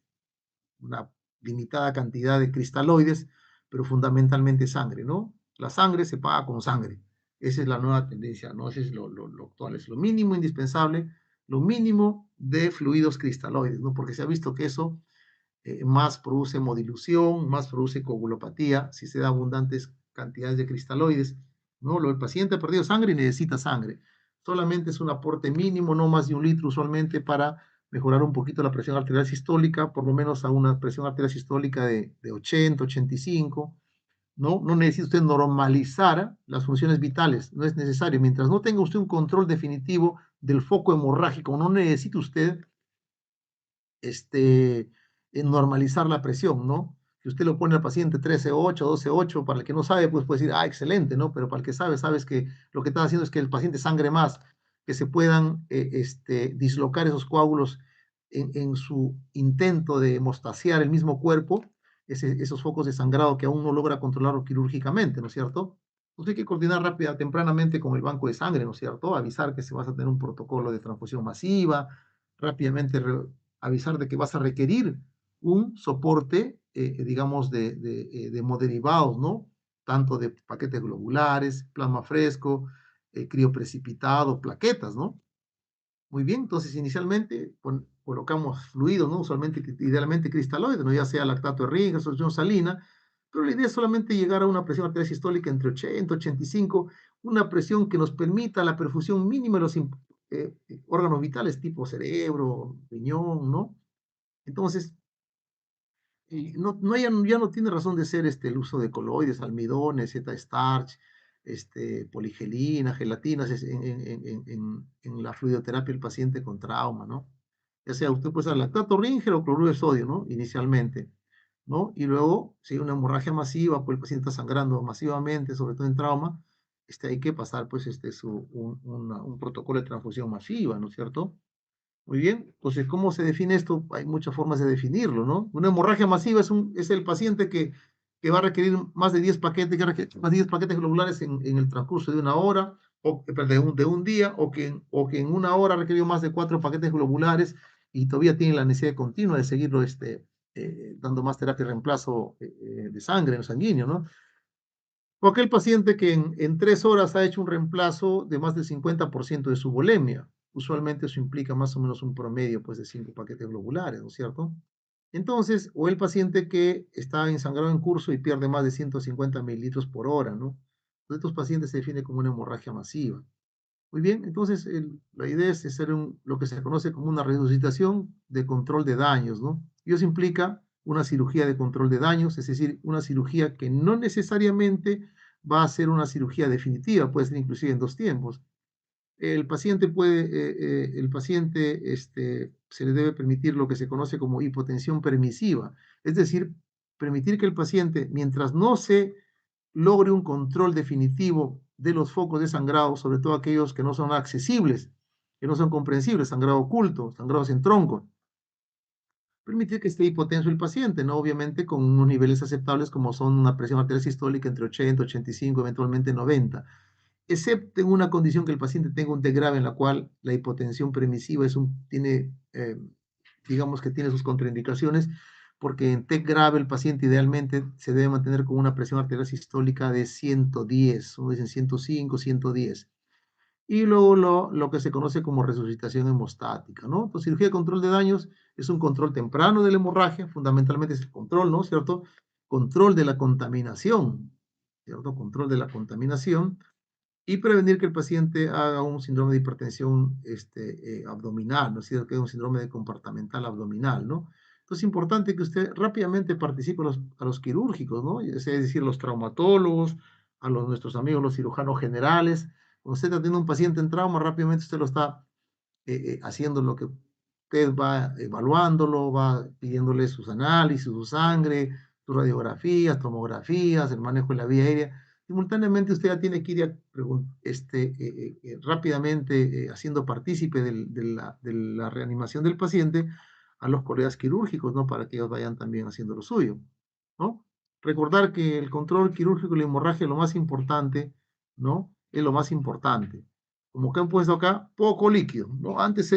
una limitada cantidad de cristaloides, pero fundamentalmente sangre, ¿no? La sangre se paga con sangre. Esa es la nueva tendencia, ¿no? Ese es lo actual, es lo mínimo indispensable, lo mínimo de fluidos cristaloides, ¿no? Porque se ha visto que eso más produce hemodilución, más produce coagulopatía, si se da abundantes cantidades de cristaloides, ¿no? El paciente ha perdido sangre y necesita sangre. Solamente es un aporte mínimo, no más de 1 litro usualmente, para mejorar un poquito la presión arterial sistólica, por lo menos a una presión arterial sistólica de 80, 85, ¿no? No necesita usted normalizar las funciones vitales, no es necesario. Mientras no tenga usted un control definitivo del foco hemorrágico, no necesita usted normalizar la presión, ¿no? Si usted lo pone al paciente 13,8, 12,8, para el que no sabe, pues puede decir, ah, excelente, ¿no? Pero para el que sabe, sabes que lo que está haciendo es que el paciente sangre más, que se puedan dislocar esos coágulos en su intento de hemostasear el mismo cuerpo, esos focos de sangrado que aún no logra controlar quirúrgicamente, ¿no es cierto? Usted hay que coordinar rápida, tempranamente con el banco de sangre, ¿no es cierto? Avisar que se va a tener un protocolo de transfusión masiva, rápidamente avisar de que vas a requerir un soporte, digamos, de hemoderivados, ¿no? Tanto de paquetes globulares, plasma fresco, crioprecipitado, plaquetas, ¿no? Muy bien, entonces inicialmente colocamos fluidos, ¿no? Usualmente, idealmente cristaloides, ¿no? Ya sea lactato de Riga, solución salina, pero la idea es solamente llegar a una presión arterial sistólica entre 80 y 85, una presión que nos permita la perfusión mínima de los órganos vitales tipo cerebro, riñón, ¿no? Entonces, ya no tiene razón de ser el uso de coloides, almidones, Z-starch, poligelina, gelatinas en la fluidoterapia del paciente con trauma, ¿no? Ya sea usted puede usar lactato ríngero o cloruro de sodio, ¿no? Inicialmente, ¿no? Y luego, si hay una hemorragia masiva, pues el paciente está sangrando masivamente, sobre todo en trauma, hay que pasar, pues, un protocolo de transfusión masiva, ¿no es cierto? Muy bien, entonces, ¿cómo se define esto? Hay muchas formas de definirlo, ¿no? Una hemorragia masiva es el paciente que va a requerir más de 10 paquetes, más de 10 paquetes globulares en el transcurso de una hora, o de un día, o que en una hora ha requerido más de 4 paquetes globulares y todavía tiene la necesidad continua de seguirlo dando más terapia de reemplazo de sangre, en sanguíneo, ¿no? O aquel paciente que en 3 horas ha hecho un reemplazo de más del 50% de su volemia. Usualmente eso implica más o menos un promedio pues, de 5 paquetes globulares, ¿no es cierto? Entonces, o el paciente que está ensangrado en curso y pierde más de 150 mililitros por hora, ¿no? Entonces, estos pacientes se definen como una hemorragia masiva. Muy bien, entonces la idea es hacer lo que se conoce como una resucitación de control de daños, ¿no? Y eso implica una cirugía de control de daños, es decir, una cirugía que no necesariamente va a ser una cirugía definitiva, puede ser inclusive en 2 tiempos. El paciente se le debe permitir lo que se conoce como hipotensión permisiva, es decir, permitir que el paciente, mientras no se logre un control definitivo de los focos de sangrado, sobre todo aquellos que no son accesibles, que no son comprensibles, sangrado oculto, sangrados en tronco. Permitir que esté hipotenso el paciente, ¿no? Obviamente con unos niveles aceptables como son una presión arterial sistólica entre 80, 85, eventualmente 90, excepto en una condición que el paciente tenga un TEC grave en la cual la hipotensión permisiva tiene, digamos que tiene sus contraindicaciones, porque en TEC grave el paciente idealmente se debe mantener con una presión arterial sistólica de 110, uno dicen 105, 110. Y luego lo que se conoce como resucitación hemostática, ¿no? Entonces, cirugía de control de daños es un control temprano de la hemorragia, fundamentalmente es el control, ¿no? ¿Cierto? Control de la contaminación, ¿cierto? Control de la contaminación y prevenir que el paciente haga un síndrome de hipertensión abdominal, ¿no es cierto? Que es un síndrome de compartimental abdominal, ¿no? Entonces es importante que usted rápidamente participe a los quirúrgicos, ¿no? Es decir, los traumatólogos, nuestros amigos, los cirujanos generales. Cuando usted está teniendo un paciente en trauma, rápidamente usted lo está haciendo lo que usted va evaluándolo, va pidiéndole sus análisis, su sangre, sus radiografías, tomografías, el manejo de la vía aérea. Simultáneamente usted ya tiene que ir rápidamente haciendo partícipe de la reanimación del paciente a los colegas quirúrgicos, ¿no? Para que ellos vayan también haciendo lo suyo, ¿no? Recordar que el control quirúrgico y la hemorragia es lo más importante, ¿no? Es lo más importante. Como que han puesto acá, poco líquido, ¿no? Antes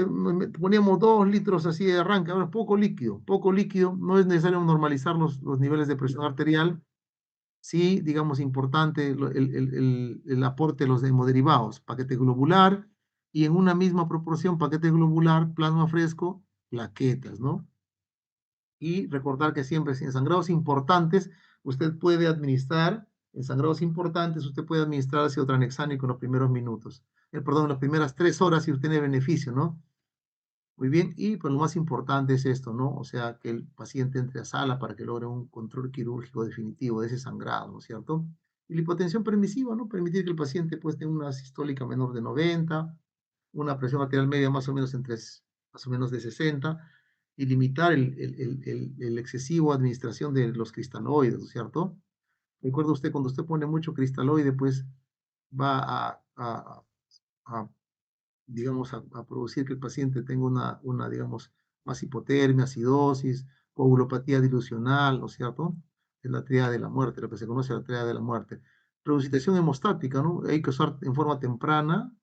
poníamos 2 litros así de arranque, ahora poco líquido, no es necesario normalizar los niveles de presión arterial, sí, digamos, importante el aporte de los hemoderivados, paquete globular y en una misma proporción, paquete globular, plasma fresco, plaquetas, ¿no? Y recordar que siempre en sangrados importantes, usted puede administrar, en sangrados importantes, usted puede administrar ácido tranexámico en los primeros minutos, perdón, en las primeras 3 horas si usted tiene beneficio, ¿no? Muy bien, y pues lo más importante es esto, ¿no? O sea, que el paciente entre a sala para que logre un control quirúrgico definitivo de ese sangrado, ¿no es cierto? Y la hipotensión permisiva, ¿no? Permitir que el paciente pues tenga una sistólica menor de 90, una presión arterial media más o menos más o menos de 60, y limitar el excesivo administración de los cristaloides, ¿no es cierto? Recuerda usted, cuando usted pone mucho cristaloide, pues va a digamos, a producir que el paciente tenga digamos, más hipotermia, acidosis, coagulopatía dilucional, ¿no es cierto? Es la triada de la muerte, lo que se conoce la triada de la muerte. Resucitación hemostática, ¿no? Hay que usar en forma temprana,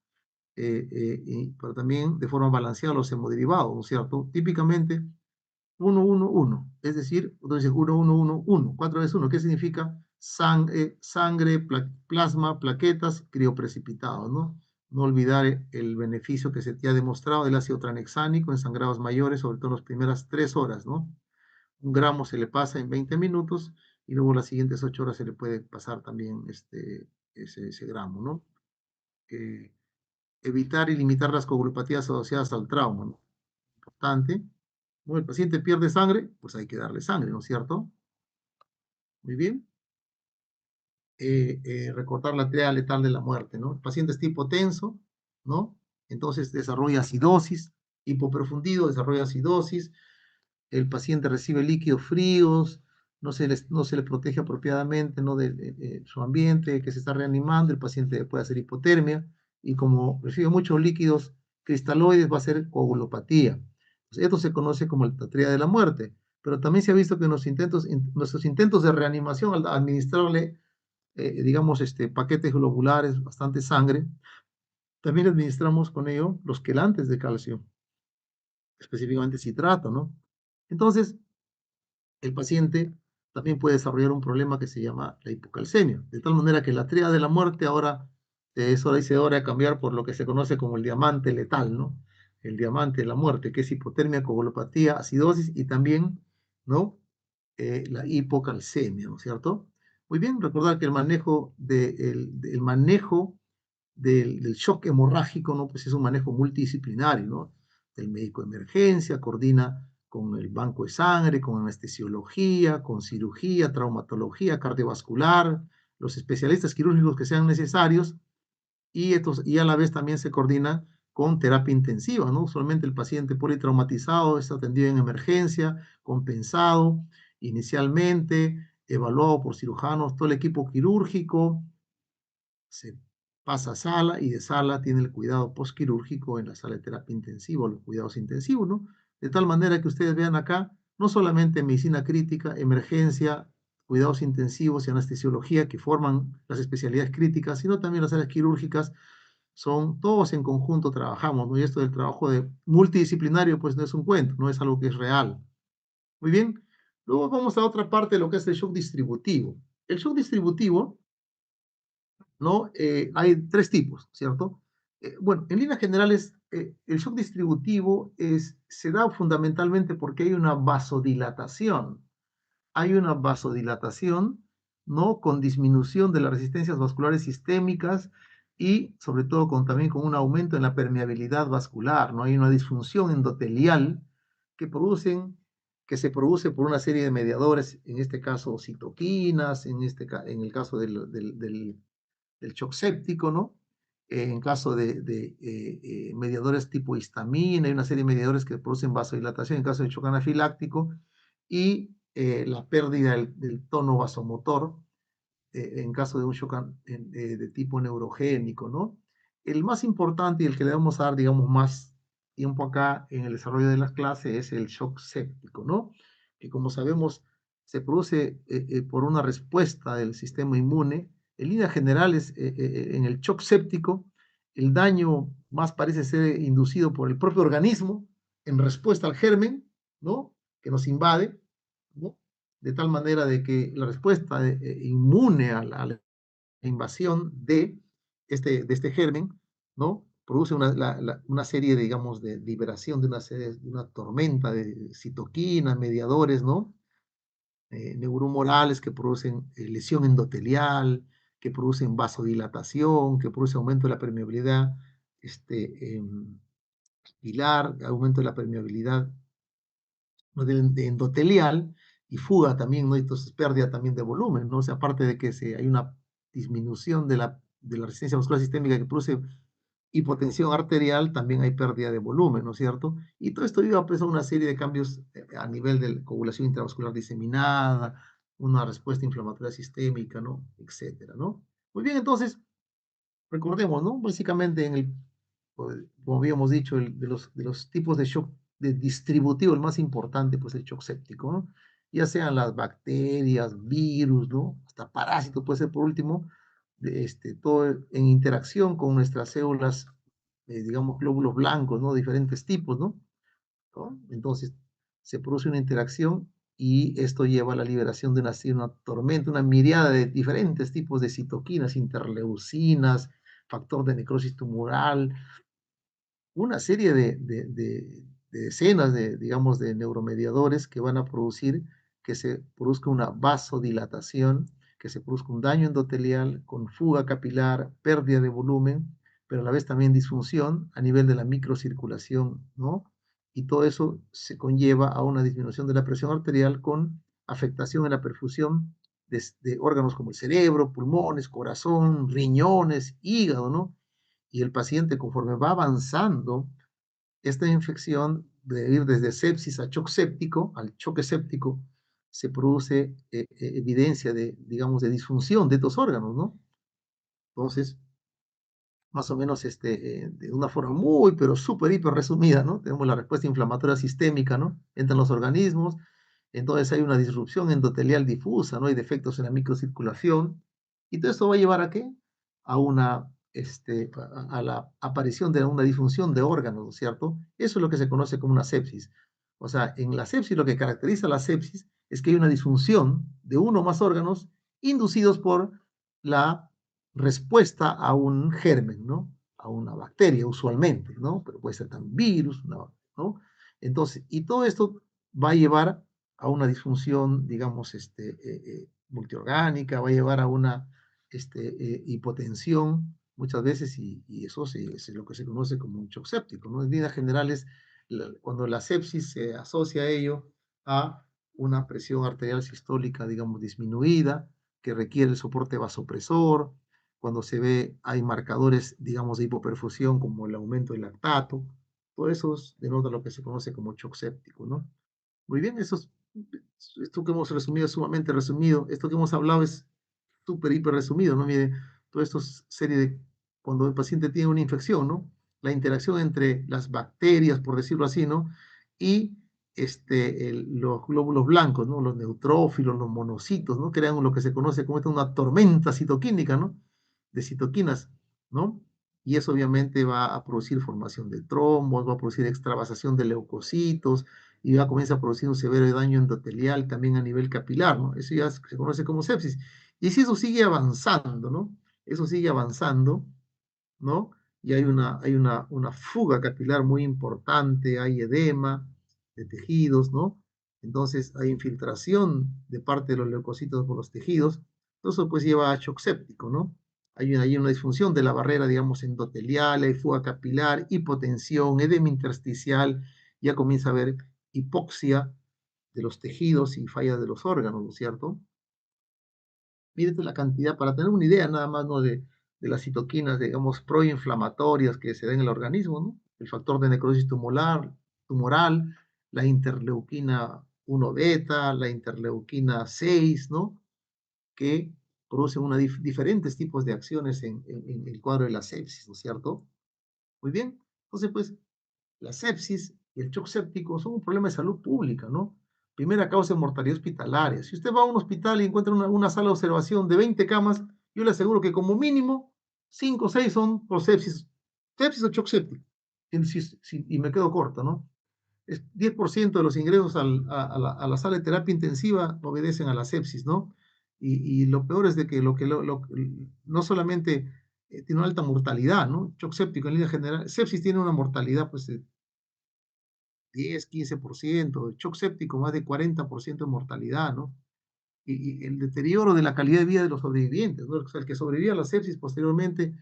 pero también de forma balanceada los hemoderivados, ¿no es cierto? Típicamente 1-1-1, es decir, entonces 1-1-1-1, 4 veces 1, ¿qué significa? Sangre, plasma, plaquetas, crioprecipitados, ¿no? No olvidar el beneficio que se te ha demostrado del ácido tranexánico en sangrados mayores, sobre todo en las primeras 3 horas, ¿no? 1 gramo se le pasa en 20 minutos y luego las siguientes 8 horas se le puede pasar también ese gramo, ¿no? evitar y limitar las coagulopatías asociadas al trauma, ¿no? Importante. ¿No? El paciente pierde sangre, pues hay que darle sangre, ¿no es cierto? Muy bien. Recortar la triada letal de la muerte, ¿no? El paciente está hipotenso, ¿no? Entonces desarrolla acidosis, hipoperfundido, desarrolla acidosis, el paciente recibe líquidos fríos, no se le protege apropiadamente, ¿no? de su ambiente que se está reanimando, el paciente puede hacer hipotermia, y como recibe muchos líquidos cristaloides va a ser coagulopatía. Pues esto se conoce como la triada de la muerte, pero también se ha visto que en nuestros intentos de reanimación, al administrarle digamos, paquetes globulares, bastante sangre. También administramos con ello los quelantes de calcio, específicamente citrato, ¿no? Entonces, el paciente también puede desarrollar un problema que se llama la hipocalcemia, de tal manera que la tríada de la muerte ahora es hora de cambiar por lo que se conoce como el diamante letal, ¿no? El diamante de la muerte, que es hipotermia, coagulopatía, acidosis y también, ¿no? La hipocalcemia, ¿no es cierto? Muy bien, recordar que el manejo del shock hemorrágico, ¿no? Pues es un manejo multidisciplinario, ¿no? El médico de emergencia coordina con el banco de sangre, con anestesiología, con cirugía, traumatología, cardiovascular, los especialistas quirúrgicos que sean necesarios y a la vez también se coordina con terapia intensiva, ¿no? Usualmente el paciente politraumatizado es atendido en emergencia, compensado inicialmente, evaluado por cirujanos, todo el equipo quirúrgico, se pasa a sala y de sala tiene el cuidado postquirúrgico en la sala de terapia intensiva, los cuidados intensivos, ¿no? De tal manera que ustedes vean acá, no solamente medicina crítica, emergencia, cuidados intensivos y anestesiología que forman las especialidades críticas, sino también las áreas quirúrgicas, son todos en conjunto trabajamos, ¿no? Y esto del trabajo de multidisciplinario, pues no es un cuento, no es algo que es real. Muy bien. Luego vamos a otra parte de lo que es el shock distributivo. El shock distributivo, ¿no? Hay tres tipos, ¿cierto? Bueno, en líneas generales, el shock distributivo se da fundamentalmente porque hay una vasodilatación. Hay una vasodilatación, ¿no? Con disminución de las resistencias vasculares sistémicas y sobre todo también con un aumento en la permeabilidad vascular, ¿no? Hay una disfunción endotelial que que se produce por una serie de mediadores, en este caso citoquinas, en el caso del shock séptico, ¿no? En caso de mediadores tipo histamina, hay una serie de mediadores que producen vasodilatación en caso de shock anafiláctico y la pérdida del tono vasomotor en caso de un shock de tipo neurogénico, ¿no? El más importante y el que le vamos a dar, digamos, más tiempo acá en el desarrollo de las clases es el shock séptico, ¿no? Que como sabemos se produce por una respuesta del sistema inmune. En líneas generales, en el shock séptico, el daño más parece ser inducido por el propio organismo en respuesta al germen, ¿no? Que nos invade, ¿no? De tal manera de que la respuesta inmune a la invasión de este germen, ¿no? Produce una serie, digamos, de liberación de una tormenta de citoquinas, mediadores, ¿no? Neuromorales que producen lesión endotelial, que producen vasodilatación, que produce aumento de la permeabilidad pilar, aumento de la permeabilidad, ¿no? de endotelial y fuga también, ¿no? Entonces pérdida también de volumen, ¿no? O sea, aparte de que hay una disminución de la resistencia muscular sistémica que produce hipotensión arterial, también hay pérdida de volumen, ¿no es cierto? Y todo esto lleva pues, a una serie de cambios a nivel de coagulación intravascular diseminada, una respuesta inflamatoria sistémica, ¿no? Etcétera, ¿no? Muy bien, entonces, recordemos, ¿no? Básicamente como habíamos dicho, de los tipos de shock de distributivo, el más importante, pues el shock séptico, ¿no? Ya sean las bacterias, virus, ¿no? Hasta parásitos puede ser por último, todo en interacción con nuestras células, digamos, glóbulos blancos, ¿no? Diferentes tipos, ¿no? ¿No? Entonces, se produce una interacción y esto lleva a la liberación de una tormenta, una miriada de diferentes tipos de citoquinas, interleucinas, factor de necrosis tumoral, una serie de decenas digamos, de neuromediadores que van a producir que se produzca una vasodilatación, que se produzca un daño endotelial con fuga capilar, pérdida de volumen, pero a la vez también disfunción a nivel de la microcirculación, ¿no? Y todo eso se conlleva a una disminución de la presión arterial con afectación en la perfusión de órganos como el cerebro, pulmones, corazón, riñones, hígado, ¿no? Y el paciente, conforme va avanzando, esta infección de ir desde sepsis a shock séptico, al choque séptico, se produce evidencia de, digamos, de disfunción de estos órganos, ¿no? Entonces, más o menos de una forma muy, pero súper, hiper resumida, ¿no? Tenemos la respuesta inflamatoria sistémica, ¿no? Entran los organismos, entonces hay una disrupción endotelial difusa, ¿no? Hay defectos en la microcirculación, y todo esto va a llevar a qué? A una, a la aparición de una disfunción de órganos, ¿no es cierto? Eso es lo que se conoce como una sepsis. O sea, en la sepsis lo que caracteriza la sepsis es que hay una disfunción de uno o más órganos inducidos por la respuesta a un germen, ¿no? A una bacteria usualmente, ¿no? Pero puede ser también virus, ¿no? Entonces, y todo esto va a llevar a una disfunción, digamos, multiorgánica, va a llevar a una hipotensión muchas veces y eso es lo que se conoce como un shock séptico, ¿no? En líneas generales, cuando la sepsis se asocia a ello a una presión arterial sistólica, digamos, disminuida, que requiere el soporte vasopresor, cuando se ve, hay marcadores, digamos, de hipoperfusión como el aumento del lactato, todo eso denota lo que se conoce como shock séptico, ¿no? Muy bien, esto que hemos resumido es sumamente resumido, esto que hemos hablado es súper, hiper resumido, ¿no? Mire, todo esto es serie de, cuando el paciente tiene una infección, ¿no? La interacción entre las bacterias, por decirlo así, ¿no? Y los glóbulos blancos, ¿no? Los neutrófilos, los monocitos, ¿no? Crean lo que se conoce como una tormenta citoquímica, ¿no? De citoquinas, ¿no? Y eso obviamente va a producir formación de trombos, va a producir extravasación de leucocitos y ya comienza a producir un severo daño endotelial también a nivel capilar, ¿no? Eso ya se conoce como sepsis. Y si eso sigue avanzando, ¿no? Eso sigue avanzando, ¿no? Y hay una fuga capilar muy importante, hay edema de tejidos, ¿no? Entonces hay infiltración de parte de los leucocitos por los tejidos. Todo eso pues lleva a shock séptico, ¿no? Hay una disfunción de la barrera, digamos, endotelial, hay fuga capilar, hipotensión, edema intersticial, ya comienza a haber hipoxia de los tejidos y falla de los órganos, ¿no es cierto? Mírate la cantidad, para tener una idea nada más, ¿no? De las citoquinas, digamos, proinflamatorias que se dan en el organismo, ¿no? El factor de necrosis tumoral, la interleuquina 1 beta, la interleuquina 6, ¿no? Que producen diferentes tipos de acciones en el cuadro de la sepsis, ¿no es cierto? Muy bien. Entonces, pues, la sepsis y el shock séptico son un problema de salud pública, ¿no? Primera causa de mortalidad hospitalaria. Si usted va a un hospital y encuentra una sala de observación de 20 camas, yo le aseguro que como mínimo 5 o 6 son por sepsis o shock séptico. Y me quedo corto, ¿no? 10% de los ingresos a la sala de terapia intensiva obedecen a la sepsis, ¿no? Y lo peor es de que no solamente tiene una alta mortalidad, ¿no? Shock séptico en línea general, sepsis tiene una mortalidad pues 10, 15%, shock séptico más de 40% de mortalidad, ¿no? Y el deterioro de la calidad de vida de los sobrevivientes, ¿no? O sea, el que sobrevive a la sepsis posteriormente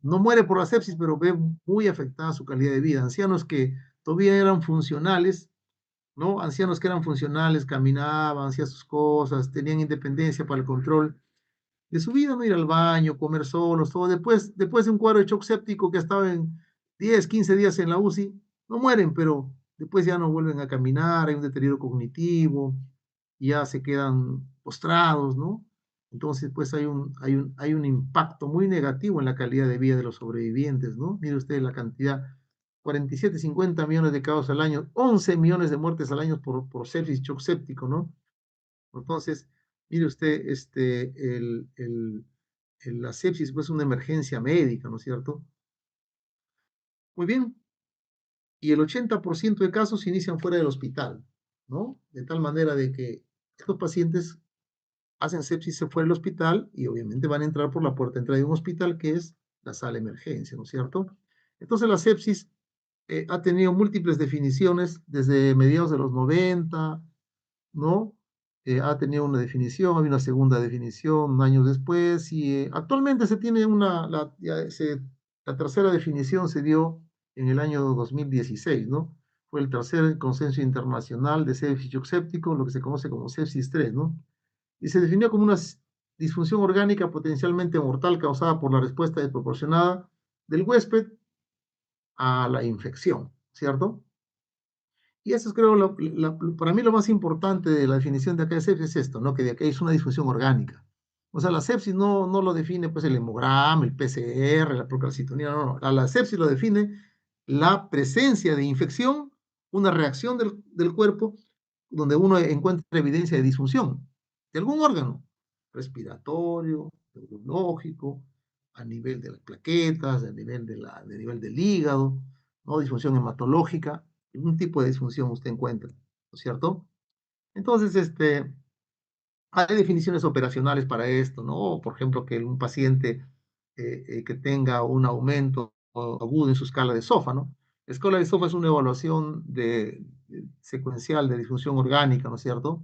no muere por la sepsis, pero ve muy afectada su calidad de vida. Ancianos que todavía eran funcionales, ¿no? Ancianos que eran funcionales, caminaban, hacían sus cosas, tenían independencia para el control de su vida, no ir al baño, comer solos, todo. Después de un cuadro de shock séptico que estaba en 10, 15 días en la UCI, no mueren, pero después ya no vuelven a caminar, hay un deterioro cognitivo, ya se quedan postrados, ¿no? Entonces, pues hay un impacto muy negativo en la calidad de vida de los sobrevivientes, ¿no? Mire usted la cantidad, 47, 50 millones de casos al año, 11 millones de muertes al año por sepsis, shock séptico, ¿no? Entonces, mire usted, la sepsis pues, es una emergencia médica, ¿no es cierto? Muy bien, y el 80% de casos se inician fuera del hospital, ¿no? De tal manera de que estos pacientes hacen sepsis fuera del hospital y obviamente van a entrar por la puerta de entrada de un hospital que es la sala de emergencia, ¿no es cierto? Entonces la sepsis ha tenido múltiples definiciones desde mediados de los 90, ¿no? Ha tenido una definición, hay una segunda definición años después y actualmente se tiene La tercera definición se dio en el año 2016, ¿no? Fue el tercer consenso internacional de sepsis shock séptico, lo que se conoce como sepsis 3, ¿no? Y se definió como una disfunción orgánica potencialmente mortal causada por la respuesta desproporcionada del huésped a la infección, ¿cierto? Y eso es, creo, para mí lo más importante de la definición de acá de sepsis es esto, ¿no? Que de acá es una disfunción orgánica. O sea, la sepsis no lo define pues el hemograma, el PCR, la procalcitonina, no. La sepsis lo define la presencia de infección, una reacción del cuerpo donde uno encuentra evidencia de disfunción de algún órgano, respiratorio, neurológico, a nivel de las plaquetas, a nivel, de nivel del hígado, ¿no? Disfunción hematológica, un tipo de disfunción usted encuentra, ¿no es cierto? Entonces, hay definiciones operacionales para esto, ¿no? Por ejemplo, que un paciente que tenga un aumento agudo en su escala de SOFA, ¿no? La escala de SOFA es una evaluación secuencial de disfunción orgánica, ¿no es cierto?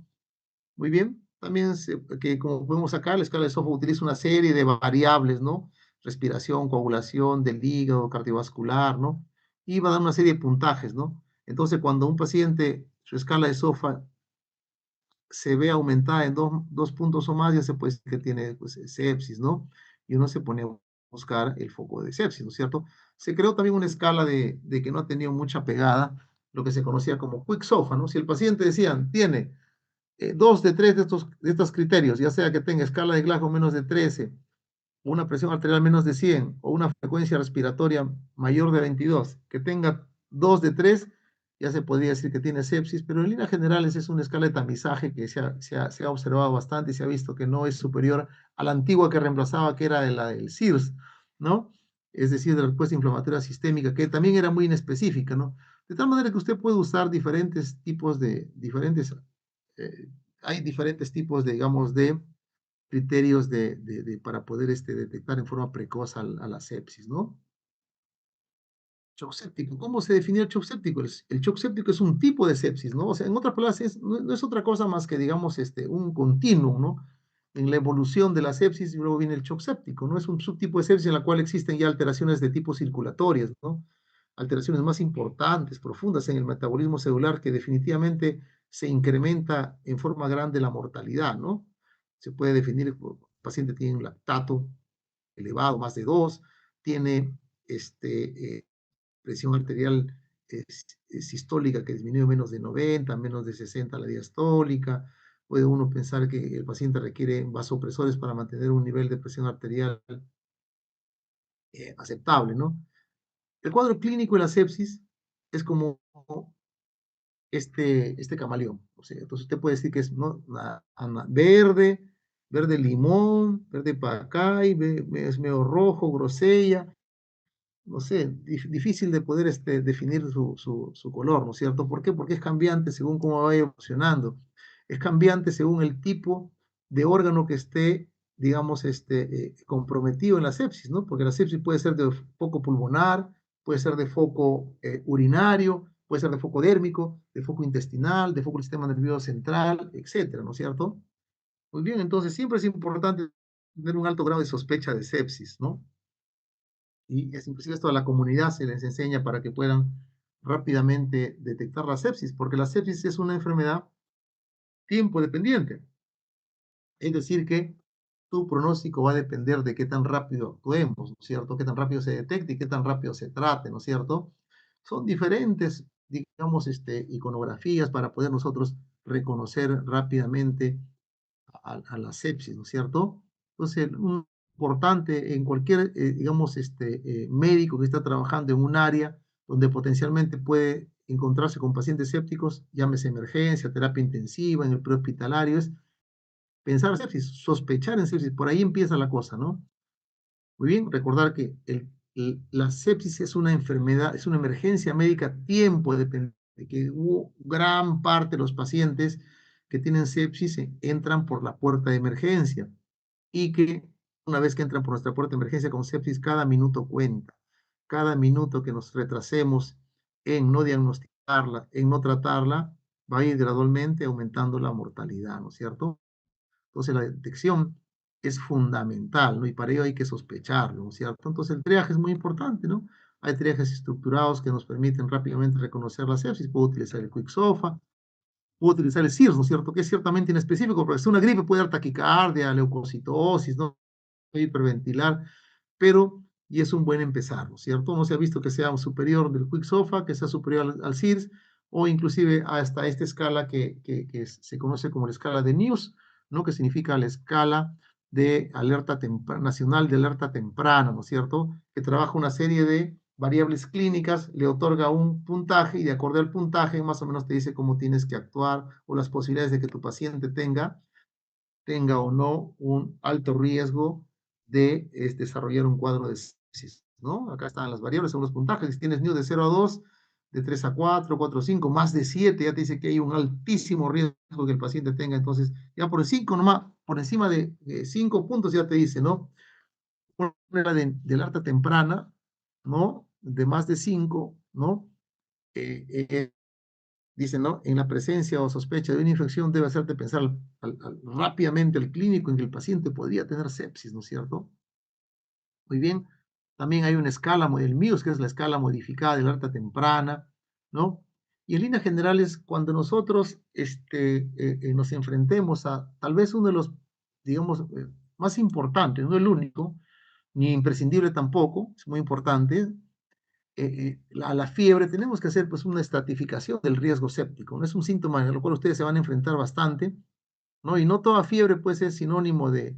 Muy bien. También, que como podemos sacar, la escala de SOFA utiliza una serie de variables, ¿no? Respiración, coagulación del hígado, cardiovascular, ¿no? Y va a dar una serie de puntajes, ¿no? Entonces, cuando un paciente, su escala de SOFA se ve aumentada en dos puntos o más, ya se puede decir que tiene pues, sepsis, ¿no? Y uno se pone a buscar el foco de sepsis, ¿no es cierto? Se creó también una escala de que no ha tenido mucha pegada, lo que se conocía como quick SOFA, ¿no? Si el paciente decían, tiene dos de tres de estos criterios, ya sea que tenga escala de Glasgow menos de 13, una presión arterial menos de 100 o una frecuencia respiratoria mayor de 22, que tenga dos de tres, ya se podría decir que tiene sepsis, pero en líneas generales es una escala de tamizaje que se ha observado bastante y se ha visto que no es superior a la antigua que reemplazaba, que era la del SIRS, ¿no? Es decir, de la respuesta inflamatoria sistémica, que también era muy inespecífica, ¿no? De tal manera que usted puede usar eh, hay diferentes tipos, digamos, de criterios para poder detectar en forma precoz a la sepsis, ¿no? Shock séptico. ¿Cómo se define el shock séptico? El shock séptico es un tipo de sepsis, ¿no? O sea, en otras palabras, no es otra cosa más que, digamos, un continuum, ¿no? En la evolución de la sepsis, y luego viene el shock séptico, ¿no? Es un subtipo de sepsis en la cual existen ya alteraciones de tipo circulatorias, ¿no? Alteraciones más importantes, profundas en el metabolismo celular, que definitivamente se incrementa en forma grande la mortalidad, ¿no? Se puede definir, el paciente tiene un lactato elevado, más de 2, tiene presión arterial sistólica que disminuye menos de 90, menos de 60 la diastólica. Puede uno pensar que el paciente requiere vasopresores para mantener un nivel de presión arterial aceptable, ¿no? El cuadro clínico de la sepsis es como este camaleón. O sea, entonces usted puede decir que es, ¿no? Verde, verde limón, verde pacay, es medio rojo, grosella, no sé, difícil de poder definir su color, ¿no es cierto? ¿Por qué? Porque es cambiante según cómo vaya evolucionando. Es cambiante según el tipo de órgano que esté, digamos, comprometido en la sepsis, ¿no? Porque la sepsis puede ser de foco pulmonar, puede ser de foco urinario, puede ser de foco dérmico, de foco intestinal, de foco del sistema nervioso central, etcétera, ¿no es cierto? Muy bien, entonces siempre es importante tener un alto grado de sospecha de sepsis, ¿no? Y es inclusive esto a la comunidad se les enseña para que puedan rápidamente detectar la sepsis, porque la sepsis es una enfermedad tiempo dependiente. Es decir, que tu pronóstico va a depender de qué tan rápido actuemos, ¿no es cierto? Qué tan rápido se detecte y qué tan rápido se trate, ¿no es cierto? Son diferentes, digamos, iconografías para poder nosotros reconocer rápidamente a la sepsis, ¿no es cierto? Entonces, un importante en cualquier, digamos, médico que está trabajando en un área donde potencialmente puede encontrarse con pacientes sépticos, llámese emergencia, terapia intensiva, en el prehospitalario, es pensar en sepsis, sospechar en sepsis, por ahí empieza la cosa, ¿no? Muy bien, recordar que la sepsis es una enfermedad, es una emergencia médica tiempo dependiente, que hubo gran parte de los pacientes que tienen sepsis entran por la puerta de emergencia y que una vez que entran por nuestra puerta de emergencia con sepsis, cada minuto cuenta. Cada minuto que nos retrasemos en no diagnosticarla, en no tratarla, va a ir gradualmente aumentando la mortalidad, ¿no es cierto? Entonces la detección es fundamental, ¿no? Y para ello hay que sospecharlo, ¿no es cierto? Entonces el triaje es muy importante, ¿no? Hay triajes estructurados que nos permiten rápidamente reconocer la sepsis. Puedo utilizar el Quicksofa, puedo utilizar el SIRS, ¿no es cierto? Que es ciertamente inespecífico, porque si una gripe puede dar taquicardia, leucocitosis, ¿no? Hiperventilar, pero y es un buen empezar, ¿no es cierto? No se ha visto que sea superior del Quicksofa, que sea superior al SIRS, o inclusive hasta esta escala que se conoce como la escala de News, ¿no? Que significa la escala de alerta nacional de alerta temprana, ¿no es cierto? Que trabaja una serie de variables clínicas, le otorga un puntaje y de acuerdo al puntaje más o menos te dice cómo tienes que actuar o las posibilidades de que tu paciente tenga o no un alto riesgo de desarrollar un cuadro de sepsis, ¿no? Acá están las variables, son los puntajes. Si tienes NIU de 0 a 2, de 3 a 4, 4 a 5, más de 7, ya te dice que hay un altísimo riesgo que el paciente tenga. Entonces, ya por 5 nomás, por encima de 5 puntos ya te dice, ¿no? Una de alerta temprana, ¿no? De más de 5, ¿no? Eh, eh, Dice, ¿no? En la presencia o sospecha de una infección debe hacerte pensar rápidamente el clínico en que el paciente podría tener sepsis, ¿no es cierto? Muy bien. También hay una escala, el MIUS, que es la escala modificada de alerta temprana, ¿no? Y en líneas generales, cuando nosotros nos enfrentemos a tal vez uno de los, digamos, más importantes, no el único, ni imprescindible tampoco, es muy importante, la fiebre, tenemos que hacer pues una estratificación del riesgo séptico, ¿no? Es un síntoma en el cual ustedes se van a enfrentar bastante, ¿no? Y no toda fiebre puede ser sinónimo de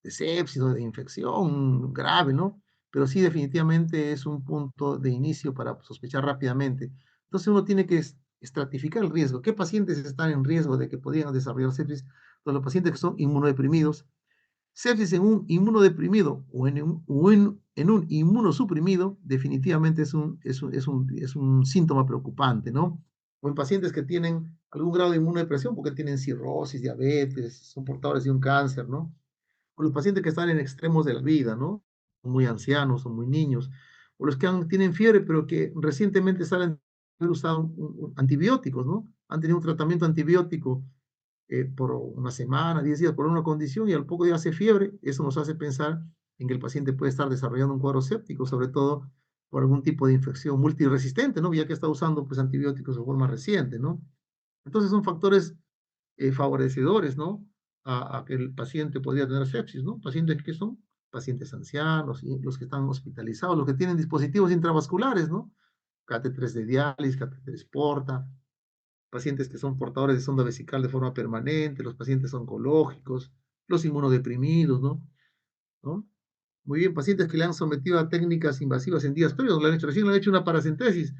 sepsis o de infección grave, ¿no? Pero sí definitivamente es un punto de inicio para sospechar rápidamente. Entonces uno tiene que estratificar el riesgo. ¿Qué pacientes están en riesgo de que podrían desarrollar sepsis? Pues los pacientes que son inmunodeprimidos, sepsis en un inmunodeprimido o en un inmunosuprimido definitivamente es un síntoma preocupante, ¿no? O en pacientes que tienen algún grado de inmunodepresión porque tienen cirrosis, diabetes, son portadores de un cáncer, ¿no? O los pacientes que están en extremos de la vida, ¿no? Son muy ancianos, son muy niños, o los que tienen fiebre pero que recientemente salen de haber usado antibióticos, ¿no? Han tenido un tratamiento antibiótico por una semana, 10 días, por una condición y al poco día hace fiebre, eso nos hace pensar en que el paciente puede estar desarrollando un cuadro séptico, sobre todo por algún tipo de infección multiresistente, ¿no? Ya que está usando pues antibióticos de forma reciente, ¿no? Entonces son factores favorecedores, ¿no? A que el paciente podría tener sepsis, ¿no? Pacientes que son pacientes ancianos, y los que están hospitalizados, los que tienen dispositivos intravasculares, ¿no? Catéteres de diálisis, catéteres porta, pacientes que son portadores de sonda vesical de forma permanente, los pacientes oncológicos, los inmunodeprimidos, ¿no? ¿No? Muy bien, pacientes que le han sometido a técnicas invasivas en días previos, recién le han hecho una paracentesis,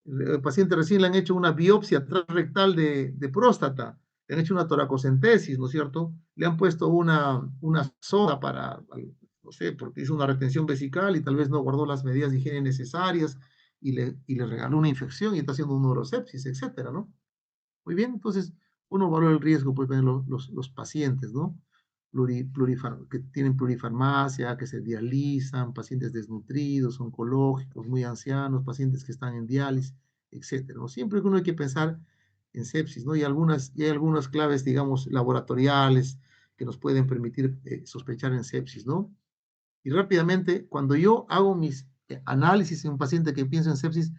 el paciente recién le han hecho una biopsia transrectal de próstata, le han hecho una toracocentesis, ¿no es cierto? Le han puesto una sonda para, no sé, porque hizo una retención vesical y tal vez no guardó las medidas de higiene necesarias y le regaló una infección y está haciendo un neurosepsis, etcétera, ¿no? Muy bien, entonces uno valora el riesgo, pues ven los pacientes, ¿no? Que tienen plurifarmacia, que se dializan, pacientes desnutridos, oncológicos, muy ancianos, pacientes que están en diálisis, etcétera, ¿no? Siempre que uno hay que pensar en sepsis, ¿no? Y hay algunas claves, digamos, laboratoriales que nos pueden permitir sospechar en sepsis, ¿no? Y rápidamente, cuando yo hago mis análisis en un paciente que piensa en sepsis,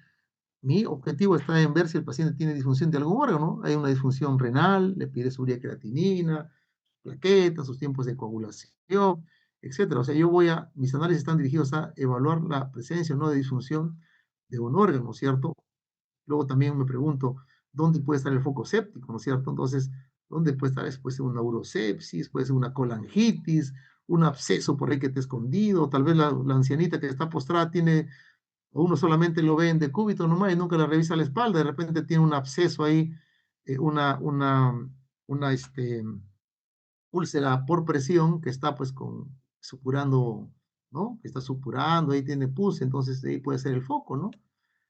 mi objetivo está en ver si el paciente tiene disfunción de algún órgano, ¿no? Hay una disfunción renal, le pide su urea creatinina, plaquetas, sus tiempos de coagulación, etcétera. O sea, mis análisis están dirigidos a evaluar la presencia o no de disfunción de un órgano, ¿cierto? Luego también me pregunto, ¿dónde puede estar el foco séptico, ¿no es cierto? Entonces, ¿dónde puede estar? Puede ser una urosepsis, puede ser una colangitis, un absceso por ahí que te escondido, tal vez la ancianita que está postrada tiene o uno solamente lo ve en decúbito nomás y nunca le revisa la espalda, de repente tiene un absceso ahí, una úlcera por presión que está pues supurando, ¿no? Que está supurando, ahí tiene pus, entonces ahí puede ser el foco, ¿no?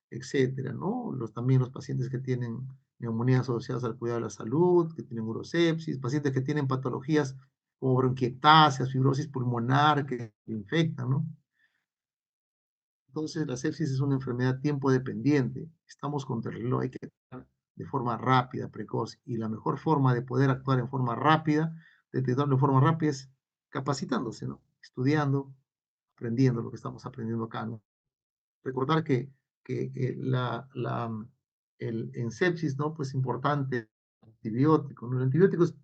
Etcétera, ¿no? También los pacientes que tienen neumonías asociadas al cuidado de la salud, que tienen urosepsis, pacientes que tienen patologías como bronquiectasias, fibrosis pulmonar que infectan, ¿no? Entonces, la sepsis es una enfermedad tiempo dependiente. Estamos contra el reloj, hay que actuar de forma rápida, precoz. Y la mejor forma de poder actuar en forma rápida, detectarlo en forma rápida, es capacitándose, ¿no? Estudiando, aprendiendo lo que estamos aprendiendo acá, ¿no? Recordar que en sepsis, ¿no? Pues importante, antibiótico, ¿no? El antibiótico es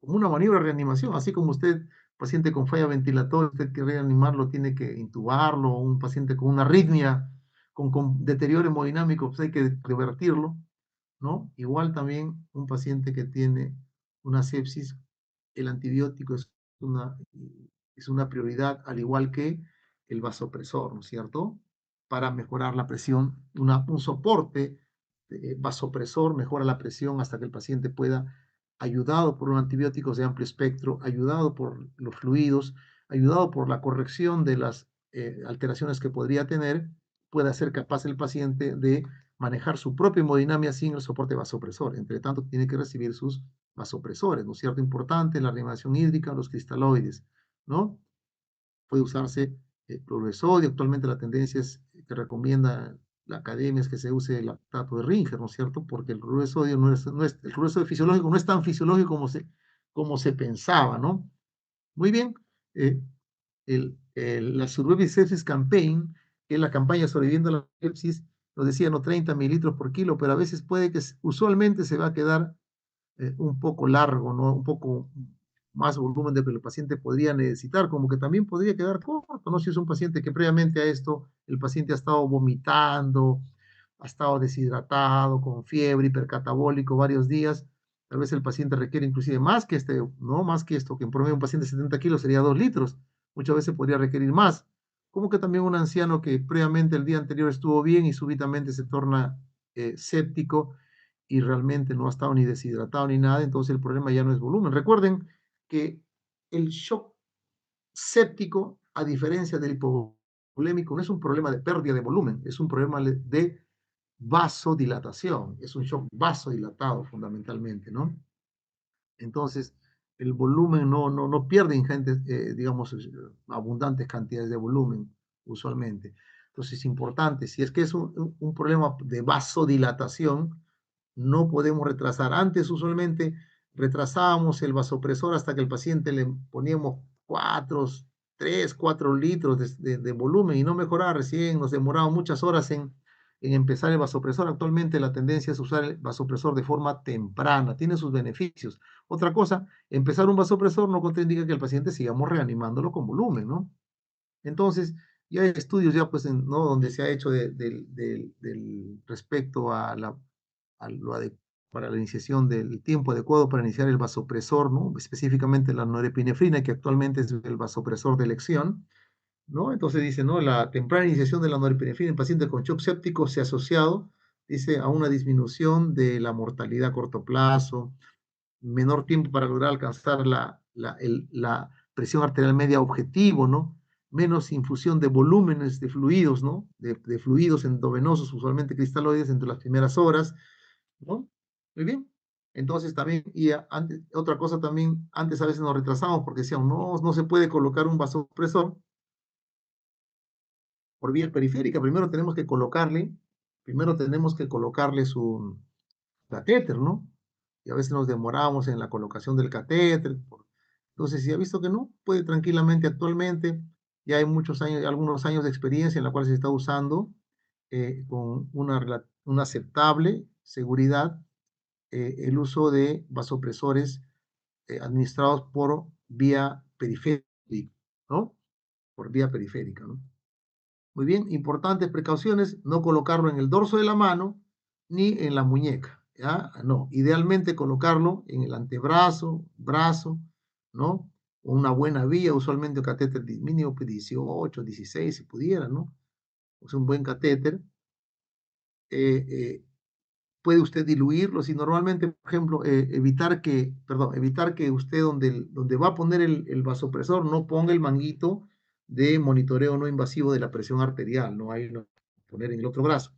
como una maniobra de reanimación, así como usted, paciente con falla ventilatoria, usted quiere reanimarlo, tiene que intubarlo, un paciente con una arritmia, con deterioro hemodinámico, pues hay que revertirlo, ¿no? Igual también un paciente que tiene una sepsis, el antibiótico una, es una prioridad, al igual que el vasopresor, ¿no es cierto? Para mejorar la presión, un soporte vasopresor mejora la presión hasta que el paciente pueda, ayudado por un antibiótico de amplio espectro, ayudado por los fluidos, ayudado por la corrección de las alteraciones que podría tener, pueda ser capaz el paciente de manejar su propia hemodinamia sin el soporte vasopresor. Entre tanto, tiene que recibir sus vasopresores, ¿no es cierto? Importante, la reanimación hídrica, los cristaloides, ¿no? Puede usarse cloruro de sodio. Actualmente la tendencia es que recomienda la academia es que se use el lactato de Ringer, ¿no es cierto? Porque el cloruro de sodio el cloruro de sodio fisiológico no es tan fisiológico como se pensaba, ¿no? Muy bien. La Surviving Sepsis Campaign, que es la campaña sobreviviendo a la sepsis, nos decía no 30 mililitros por kilo, pero a veces puede que usualmente se va a quedar un poco largo, ¿no? Un poco más volumen de lo que el paciente podría necesitar, como que también podría quedar corto, ¿no? Si es un paciente que previamente a esto el paciente ha estado vomitando, ha estado deshidratado, con fiebre, hipercatabólico varios días, tal vez el paciente requiere inclusive más que este, no más que esto, que en promedio un paciente de 70 kilos sería 2 litros, muchas veces podría requerir más. Como que también un anciano que previamente el día anterior estuvo bien y súbitamente se torna séptico y realmente no ha estado ni deshidratado ni nada, entonces el problema ya no es volumen. Recuerden que el shock séptico, a diferencia del hipovolémico, no es un problema de pérdida de volumen, es un problema de vasodilatación, es un shock vasodilatado fundamentalmente, ¿no? Entonces, el volumen no pierde ingentes, digamos, abundantes cantidades de volumen usualmente. Entonces, es importante, si es que es un problema de vasodilatación, no podemos retrasar. Antes, usualmente, retrasábamos el vasopresor hasta que el paciente le poníamos 4 litros de volumen y no mejoraba recién, nos demoraba muchas horas en empezar el vasopresor. Actualmente la tendencia es usar el vasopresor de forma temprana, tiene sus beneficios. Otra cosa, empezar un vasopresor no contraindica que el paciente sigamos reanimándolo con volumen, ¿no? Entonces, ya hay estudios ya pues, ¿no? Donde se ha hecho respecto a lo para la iniciación del tiempo adecuado para iniciar el vasopresor, ¿no? Específicamente la norepinefrina, que actualmente es el vasopresor de elección, ¿no? Entonces dice, ¿no? La temprana iniciación de la norepinefrina en pacientes con shock séptico se ha asociado, dice, a una disminución de la mortalidad a corto plazo, menor tiempo para lograr alcanzar la presión arterial media objetivo, ¿no? Menos infusión de volúmenes de fluidos, ¿no? De fluidos endovenosos, usualmente cristaloides, entre las primeras horas, ¿no? Muy bien. Entonces también, antes, otra cosa también, antes a veces nos retrasamos porque decían, no se puede colocar un vasopresor por vía periférica. Primero tenemos que colocarle su catéter, ¿no? Y a veces nos demoramos en la colocación del catéter. Entonces, si ha visto que no, puede tranquilamente actualmente, ya hay muchos años, algunos años de experiencia en la cual se está usando con una aceptable seguridad el uso de vasopresores administrados por vía periférica, ¿no? Por vía periférica, ¿no? Muy bien, importantes precauciones, no colocarlo en el dorso de la mano ni en la muñeca, ¿ya? No, idealmente colocarlo en el antebrazo, brazo, ¿no? Una buena vía, usualmente un catéter mínimo 18, 16, si pudiera, ¿no? Es un buen catéter. Eh, eh, puede usted diluirlo, si normalmente, por ejemplo, evitar que usted donde va a poner el vasopresor no ponga el manguito de monitoreo no invasivo de la presión arterial, no hay no, poner en el otro brazo.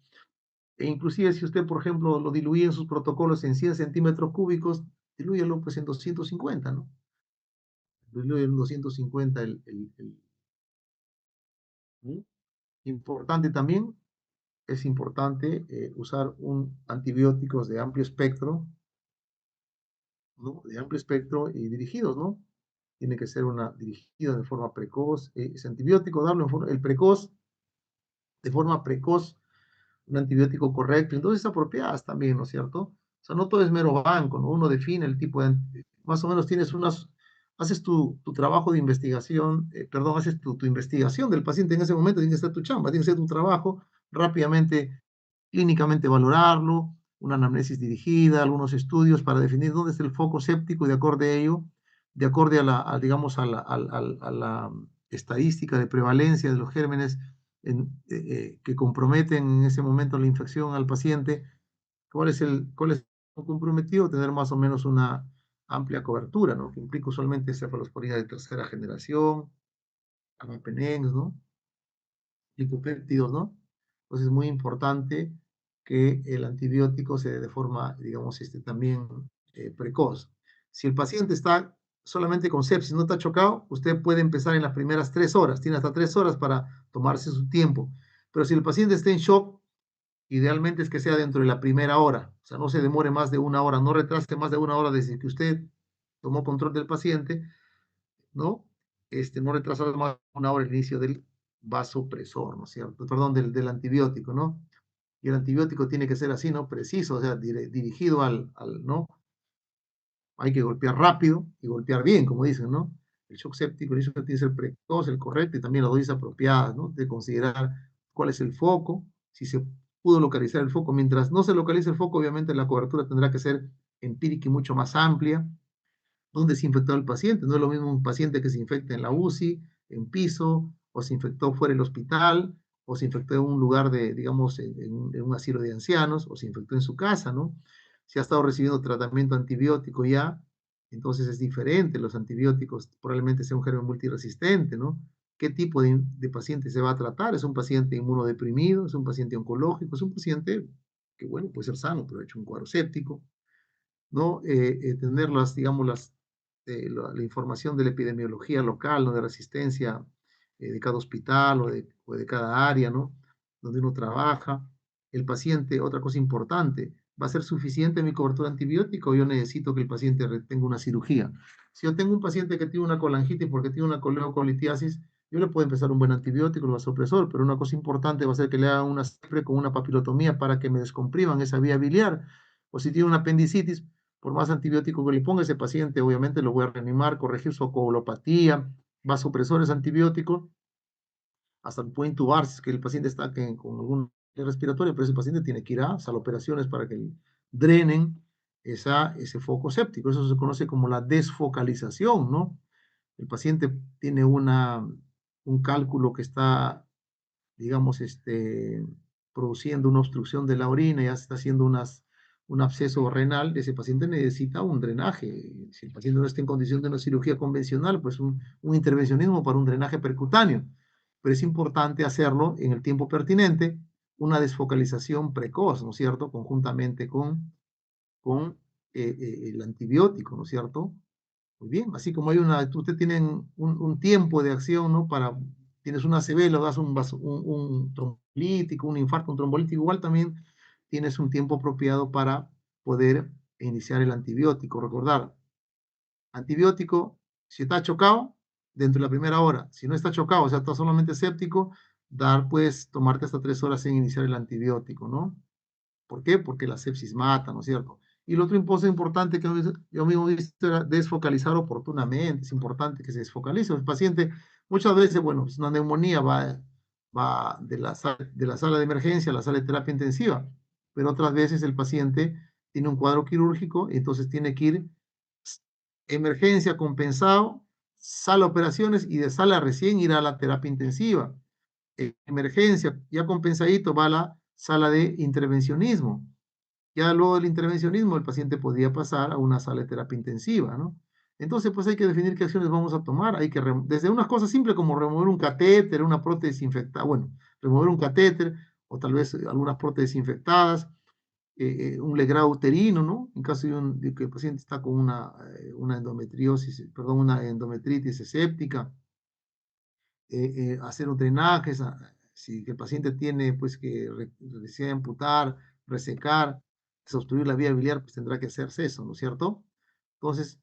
E inclusive si usted, por ejemplo, lo diluye en sus protocolos en 100 centímetros cúbicos, dilúyelo pues en 250, ¿no? Diluye en 250 ¿no? Importante también, es importante usar un antibióticos de amplio espectro, ¿no? De amplio espectro y dirigidos, ¿no? tiene que ser dirigido de forma precoz. Ese antibiótico, darlo el precoz, de forma precoz, un antibiótico correcto, en dosis apropiadas también, ¿no es cierto? O sea, no todo es mero banco, ¿no? Uno define el tipo de, más o menos haces tu trabajo de investigación, perdón, haces tu investigación del paciente en ese momento, tiene que ser tu chamba, tiene que ser tu trabajo, rápidamente, clínicamente valorarlo, una anamnesis dirigida, algunos estudios para definir dónde está el foco séptico y de acuerdo a ello, de acuerdo digamos, a la estadística de prevalencia de los gérmenes que comprometen en ese momento la infección al paciente, cuál es el comprometido? Tener más o menos una amplia cobertura, ¿no? Que implica usualmente cefalosporina de tercera generación, amapenems, ¿no? Lipopéptidos, ¿no? Entonces es muy importante que el antibiótico se dé de forma, digamos, también precoz. Si el paciente está solamente con sepsis, no está chocado, usted puede empezar en las primeras 3 horas, tiene hasta 3 horas para tomarse su tiempo. Pero si el paciente está en shock, idealmente es que sea dentro de la primera hora, o sea, no se demore más de una hora, no retrase más de una hora desde que usted tomó control del paciente, ¿no? No retrasar más de una hora el inicio del vasopresor, ¿no es cierto? Perdón, del antibiótico, ¿no? Y el antibiótico tiene que ser así, ¿no? Preciso, o sea, dirigido ¿no? Hay que golpear rápido y golpear bien, como dicen, ¿no? El shock séptico, el tiene que ser precoz, el correcto y también las dosis apropiadas, ¿no? De considerar cuál es el foco, si se pudo localizar el foco. Mientras no se localice el foco, obviamente la cobertura tendrá que ser empírica y mucho más amplia. ¿Dónde se infectó el paciente? No es lo mismo un paciente que se infecta en la UCI, en piso, o se infectó fuera del hospital, o se infectó en un lugar digamos, en un asilo de ancianos, o se infectó en su casa, ¿no? Si ha estado recibiendo tratamiento antibiótico ya, entonces es diferente. Los antibióticos probablemente sea un germen multiresistente, ¿no? ¿Qué tipo de paciente se va a tratar? ¿Es un paciente inmunodeprimido? ¿Es un paciente oncológico? ¿Es un paciente que, bueno, puede ser sano, pero ha hecho un cuadro séptico? ¿No? Tener digamos, la información de la epidemiología local, ¿no? De la asistencia de cada hospital o de cada área, ¿no? Donde uno trabaja. El paciente, otra cosa importante, ¿va a ser suficiente mi cobertura antibiótica o yo necesito que el paciente tenga una cirugía? Si yo tengo un paciente que tiene una colangitis porque tiene una coleocolitiasis, yo le puedo empezar un buen antibiótico, el vasopresor, pero una cosa importante va a ser que le hagan una siempre con una papilotomía para que me descompriman esa vía biliar. O si tiene una apendicitis, por más antibiótico que le ponga ese paciente, obviamente lo voy a reanimar, corregir su coagulopatía, vasopresores antibióticos, hasta puede intubar si es que el paciente está con algún respiratorio, pero ese paciente tiene que ir a operaciones para que drenen ese foco séptico. Eso se conoce como la desfocalización, ¿no? El paciente tiene un cálculo que está, digamos, produciendo una obstrucción de la orina, ya se está haciendo un absceso renal, ese paciente necesita un drenaje. Si el paciente no está en condición de una cirugía convencional, pues un intervencionismo para un drenaje percutáneo. Pero es importante hacerlo en el tiempo pertinente, una desfocalización precoz, ¿no es cierto? Conjuntamente con el antibiótico, ¿no es cierto? Muy bien, así como usted tiene un tiempo de acción, ¿no? Tienes una ACV, le das un trombolítico, un infarto, un trombolítico, igual también tienes un tiempo apropiado para poder iniciar el antibiótico. Recordar, antibiótico, si está chocado, dentro de la primera hora. Si no está chocado, o sea, está solamente séptico, puedes tomarte hasta 3 horas sin iniciar el antibiótico, ¿no? ¿Por qué? Porque la sepsis mata, ¿no es cierto? Y el otro impuesto importante que yo mismo he visto era desfocalizar oportunamente. Es importante que se desfocalice. El paciente, muchas veces, bueno, pues una neumonía va de la sala de emergencia a la sala de terapia intensiva, pero otras veces el paciente tiene un cuadro quirúrgico y entonces tiene que ir emergencia compensado, sala de operaciones y de sala recién ir a la terapia intensiva. Emergencia ya compensadito va a la sala de intervencionismo. Ya luego del intervencionismo, el paciente podría pasar a una sala de terapia intensiva, ¿no? Entonces, pues hay que definir qué acciones vamos a tomar. Hay que, desde unas cosas simples como remover un catéter, una prótesis infectada, bueno, remover un catéter o tal vez algunas prótesis infectadas, un legrado uterino, ¿no? En caso de que el paciente está con una endometriosis, perdón, una endometritis escéptica, hacer un drenaje, si el paciente tiene pues que desea amputar, resecar, desobstruir la vía biliar, pues tendrá que hacerse eso, ¿no es cierto? Entonces,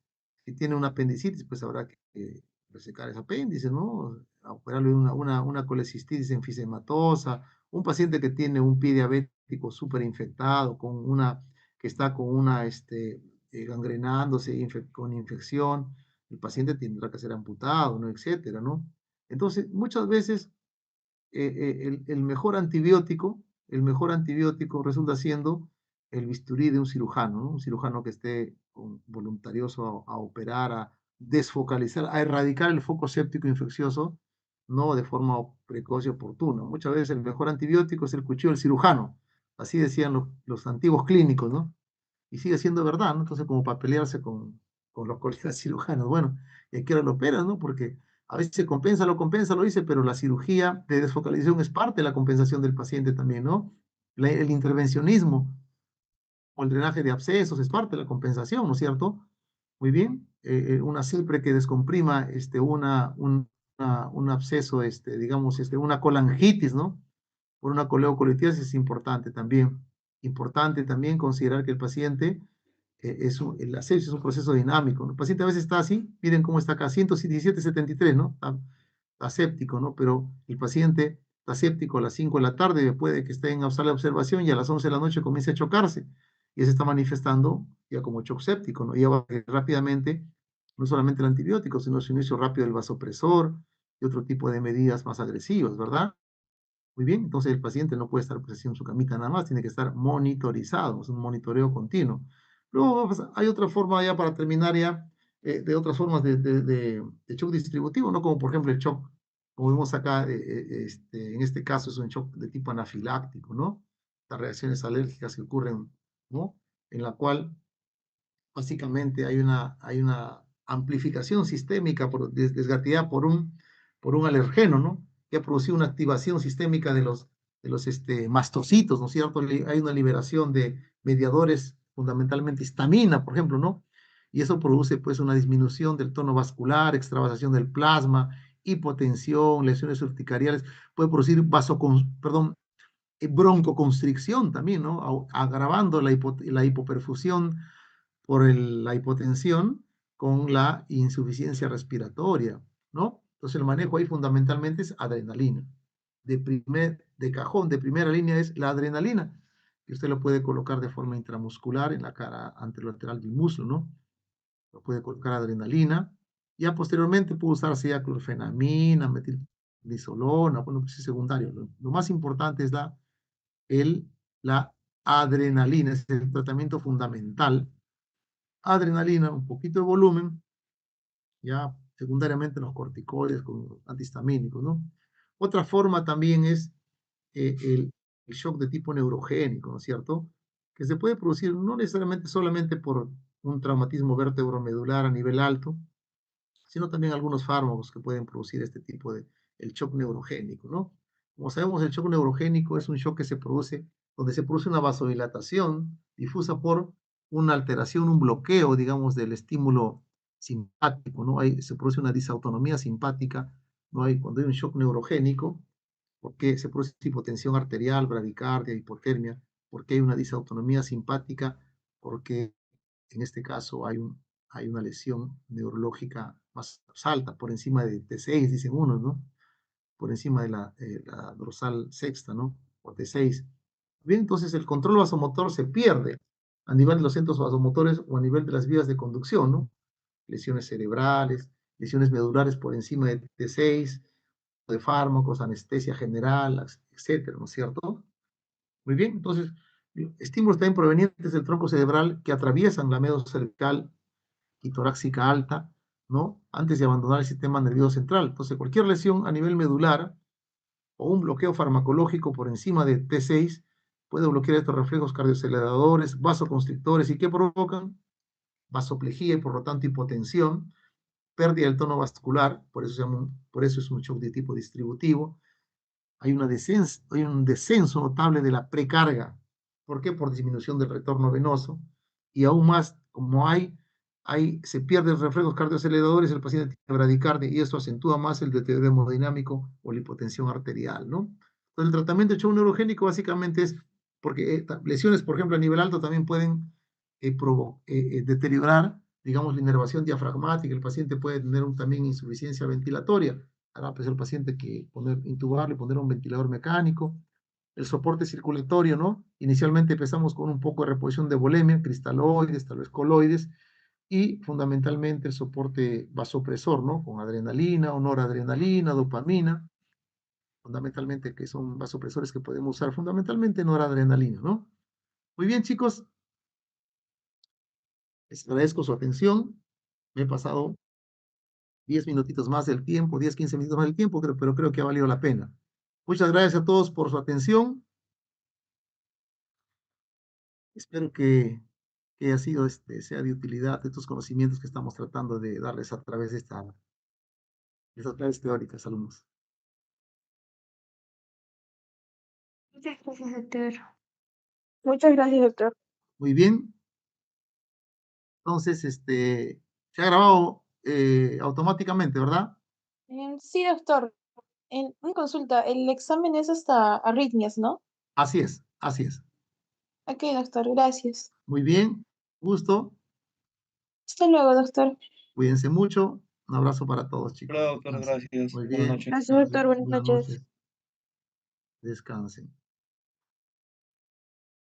Si tiene una apendicitis, pues habrá que resecar ese apéndice, ¿no? A operarle una colecistitis enfisematosa, un paciente que tiene un pie diabético súper infectado, que está con gangrenándose con infección, el paciente tendrá que ser amputado, ¿no? Etcétera, ¿no? Entonces, muchas veces el mejor antibiótico resulta siendo el bisturí de un cirujano, ¿no? Un cirujano que esté voluntarioso a operar, a desfocalizar, a erradicar el foco séptico infeccioso, no de forma precoz y oportuna. Muchas veces el mejor antibiótico es el cuchillo del cirujano, así decían los antiguos clínicos, ¿no? Y sigue siendo verdad, ¿no? Entonces, como para pelearse con los colegas cirujanos, bueno, y aquí ahora lo operan, ¿no? Porque a veces se compensa, lo dice, pero la cirugía de desfocalización es parte de la compensación del paciente también, ¿no? El intervencionismo o el drenaje de abscesos es parte de la compensación, ¿no es cierto? Muy bien, una siempre que descomprima un absceso, digamos, una colangitis, ¿no? Por una coleocolitiasis es importante también. Importante también considerar que el paciente la sepsis es un proceso dinámico, ¿no? El paciente a veces está así, miren cómo está acá, 117,73, ¿no? Está séptico, ¿no? Pero el paciente está séptico a las 5 de la tarde, puede que esté en sala de observación y a las 11 de la noche comience a chocarse. Y se está manifestando ya como shock séptico, ¿no? Y ya rápidamente, no solamente el antibiótico, sino su inicio rápido del vasopresor y otro tipo de medidas más agresivas, ¿verdad? Muy bien, entonces el paciente no puede estar pues, así en su camita nada más, tiene que estar monitorizado, es un monitoreo continuo. Luego pues, hay otra forma ya para terminar ya, de otras formas de shock distributivo, ¿no? Como por ejemplo el shock, como vemos acá, en este caso es un shock de tipo anafiláctico, ¿no? Las reacciones alérgicas que ocurren, ¿no? En la cual básicamente hay una amplificación sistémica desgatillada por un alergeno, ¿no? Que ha producido una activación sistémica de los mastocitos, ¿no es cierto? Hay una liberación de mediadores, fundamentalmente histamina, por ejemplo, ¿no? Y eso produce pues una disminución del tono vascular, extravasación del plasma, hipotensión, lesiones urticariales, puede producir broncoconstricción también, ¿no? Agravando la hipoperfusión por la hipotensión con la insuficiencia respiratoria, ¿no? Entonces el manejo ahí fundamentalmente es adrenalina. De cajón, de primera línea es la adrenalina, que usted lo puede colocar de forma intramuscular en la cara anterolateral del muslo, ¿no? Lo puede colocar adrenalina. Ya posteriormente puede usarse ya clorfenamina, metilprednisolona, bueno, pues es secundario. Lo más importante es la adrenalina, es el tratamiento fundamental. Adrenalina, un poquito de volumen, ya secundariamente los corticoides con los antihistamínicos, ¿no? Otra forma también es el shock de tipo neurogénico, ¿no es cierto? Que se puede producir no necesariamente solamente por un traumatismo vértebro-medular a nivel alto, sino también algunos fármacos que pueden producir este tipo el shock neurogénico, ¿no? Como sabemos, el shock neurogénico es un shock que se produce, donde se produce una vasodilatación difusa por una alteración, un bloqueo, digamos, del estímulo simpático, ¿no? Se produce una disautonomía simpática, ¿no? Cuando hay un shock neurogénico, porque se produce hipotensión arterial, bradicardia, hipotermia, porque hay una disautonomía simpática, porque en este caso hay una lesión neurológica más alta, por encima de T6, dicen unos, ¿no? Por encima de la dorsal sexta, ¿no? O T6. Bien, entonces el control vasomotor se pierde a nivel de los centros vasomotores o a nivel de las vías de conducción, ¿no? Lesiones cerebrales, lesiones medulares por encima de T6, de fármacos, anestesia general, etcétera, ¿no es cierto? Muy bien, entonces, estímulos también provenientes del tronco cerebral que atraviesan la medocervical y torácica alta, ¿no? Antes de abandonar el sistema nervioso central. Entonces, cualquier lesión a nivel medular o un bloqueo farmacológico por encima de T6 puede bloquear estos reflejos cardioaceleradores, vasoconstrictores y que provocan vasoplejía y por lo tanto hipotensión, pérdida del tono vascular, por eso es un shock de tipo distributivo, hay un descenso notable de la precarga. ¿Por qué? Por disminución del retorno venoso. Y aún más, como se pierden reflejos cardioaceleradores, el paciente tiene bradicardia y eso acentúa más el deterioro hemodinámico o la hipotensión arterial, ¿no? Entonces, el tratamiento de shock neurogénico básicamente es porque lesiones, por ejemplo, a nivel alto también pueden deteriorar digamos, la inervación diafragmática, el paciente puede tener también insuficiencia ventilatoria, hará pues el paciente que intubarle, poner un ventilador mecánico. El soporte circulatorio, ¿no? Inicialmente empezamos con un poco de reposición de volemia, cristaloides, tal vez coloides, y fundamentalmente el soporte vasopresor, ¿no? Con adrenalina o noradrenalina, dopamina, fundamentalmente que son vasopresores que podemos usar, fundamentalmente noradrenalina, ¿no? Muy bien, chicos, les agradezco su atención. Me he pasado 10 minutitos más del tiempo, 10, 15 minutos más del tiempo, pero creo que ha valido la pena. Muchas gracias a todos por su atención. Espero que haya sido, sea de utilidad estos conocimientos que estamos tratando de darles a través de estas clases teóricas, alumnos. Muchas gracias, doctor. Muchas gracias, doctor. Muy bien. Entonces, se ha grabado automáticamente, ¿verdad? Sí, doctor. Una consulta, el examen es hasta arritmias, ¿no? Así es, así es. Ok, doctor, gracias. Muy bien. Gusto. Hasta luego, doctor. Cuídense mucho. Un abrazo para todos, chicos. Hola, doctor, Descansen. gracias. Muy Buenas bien. noches. Gracias, doctor. Buenas Buenas noches. noches. Descansen.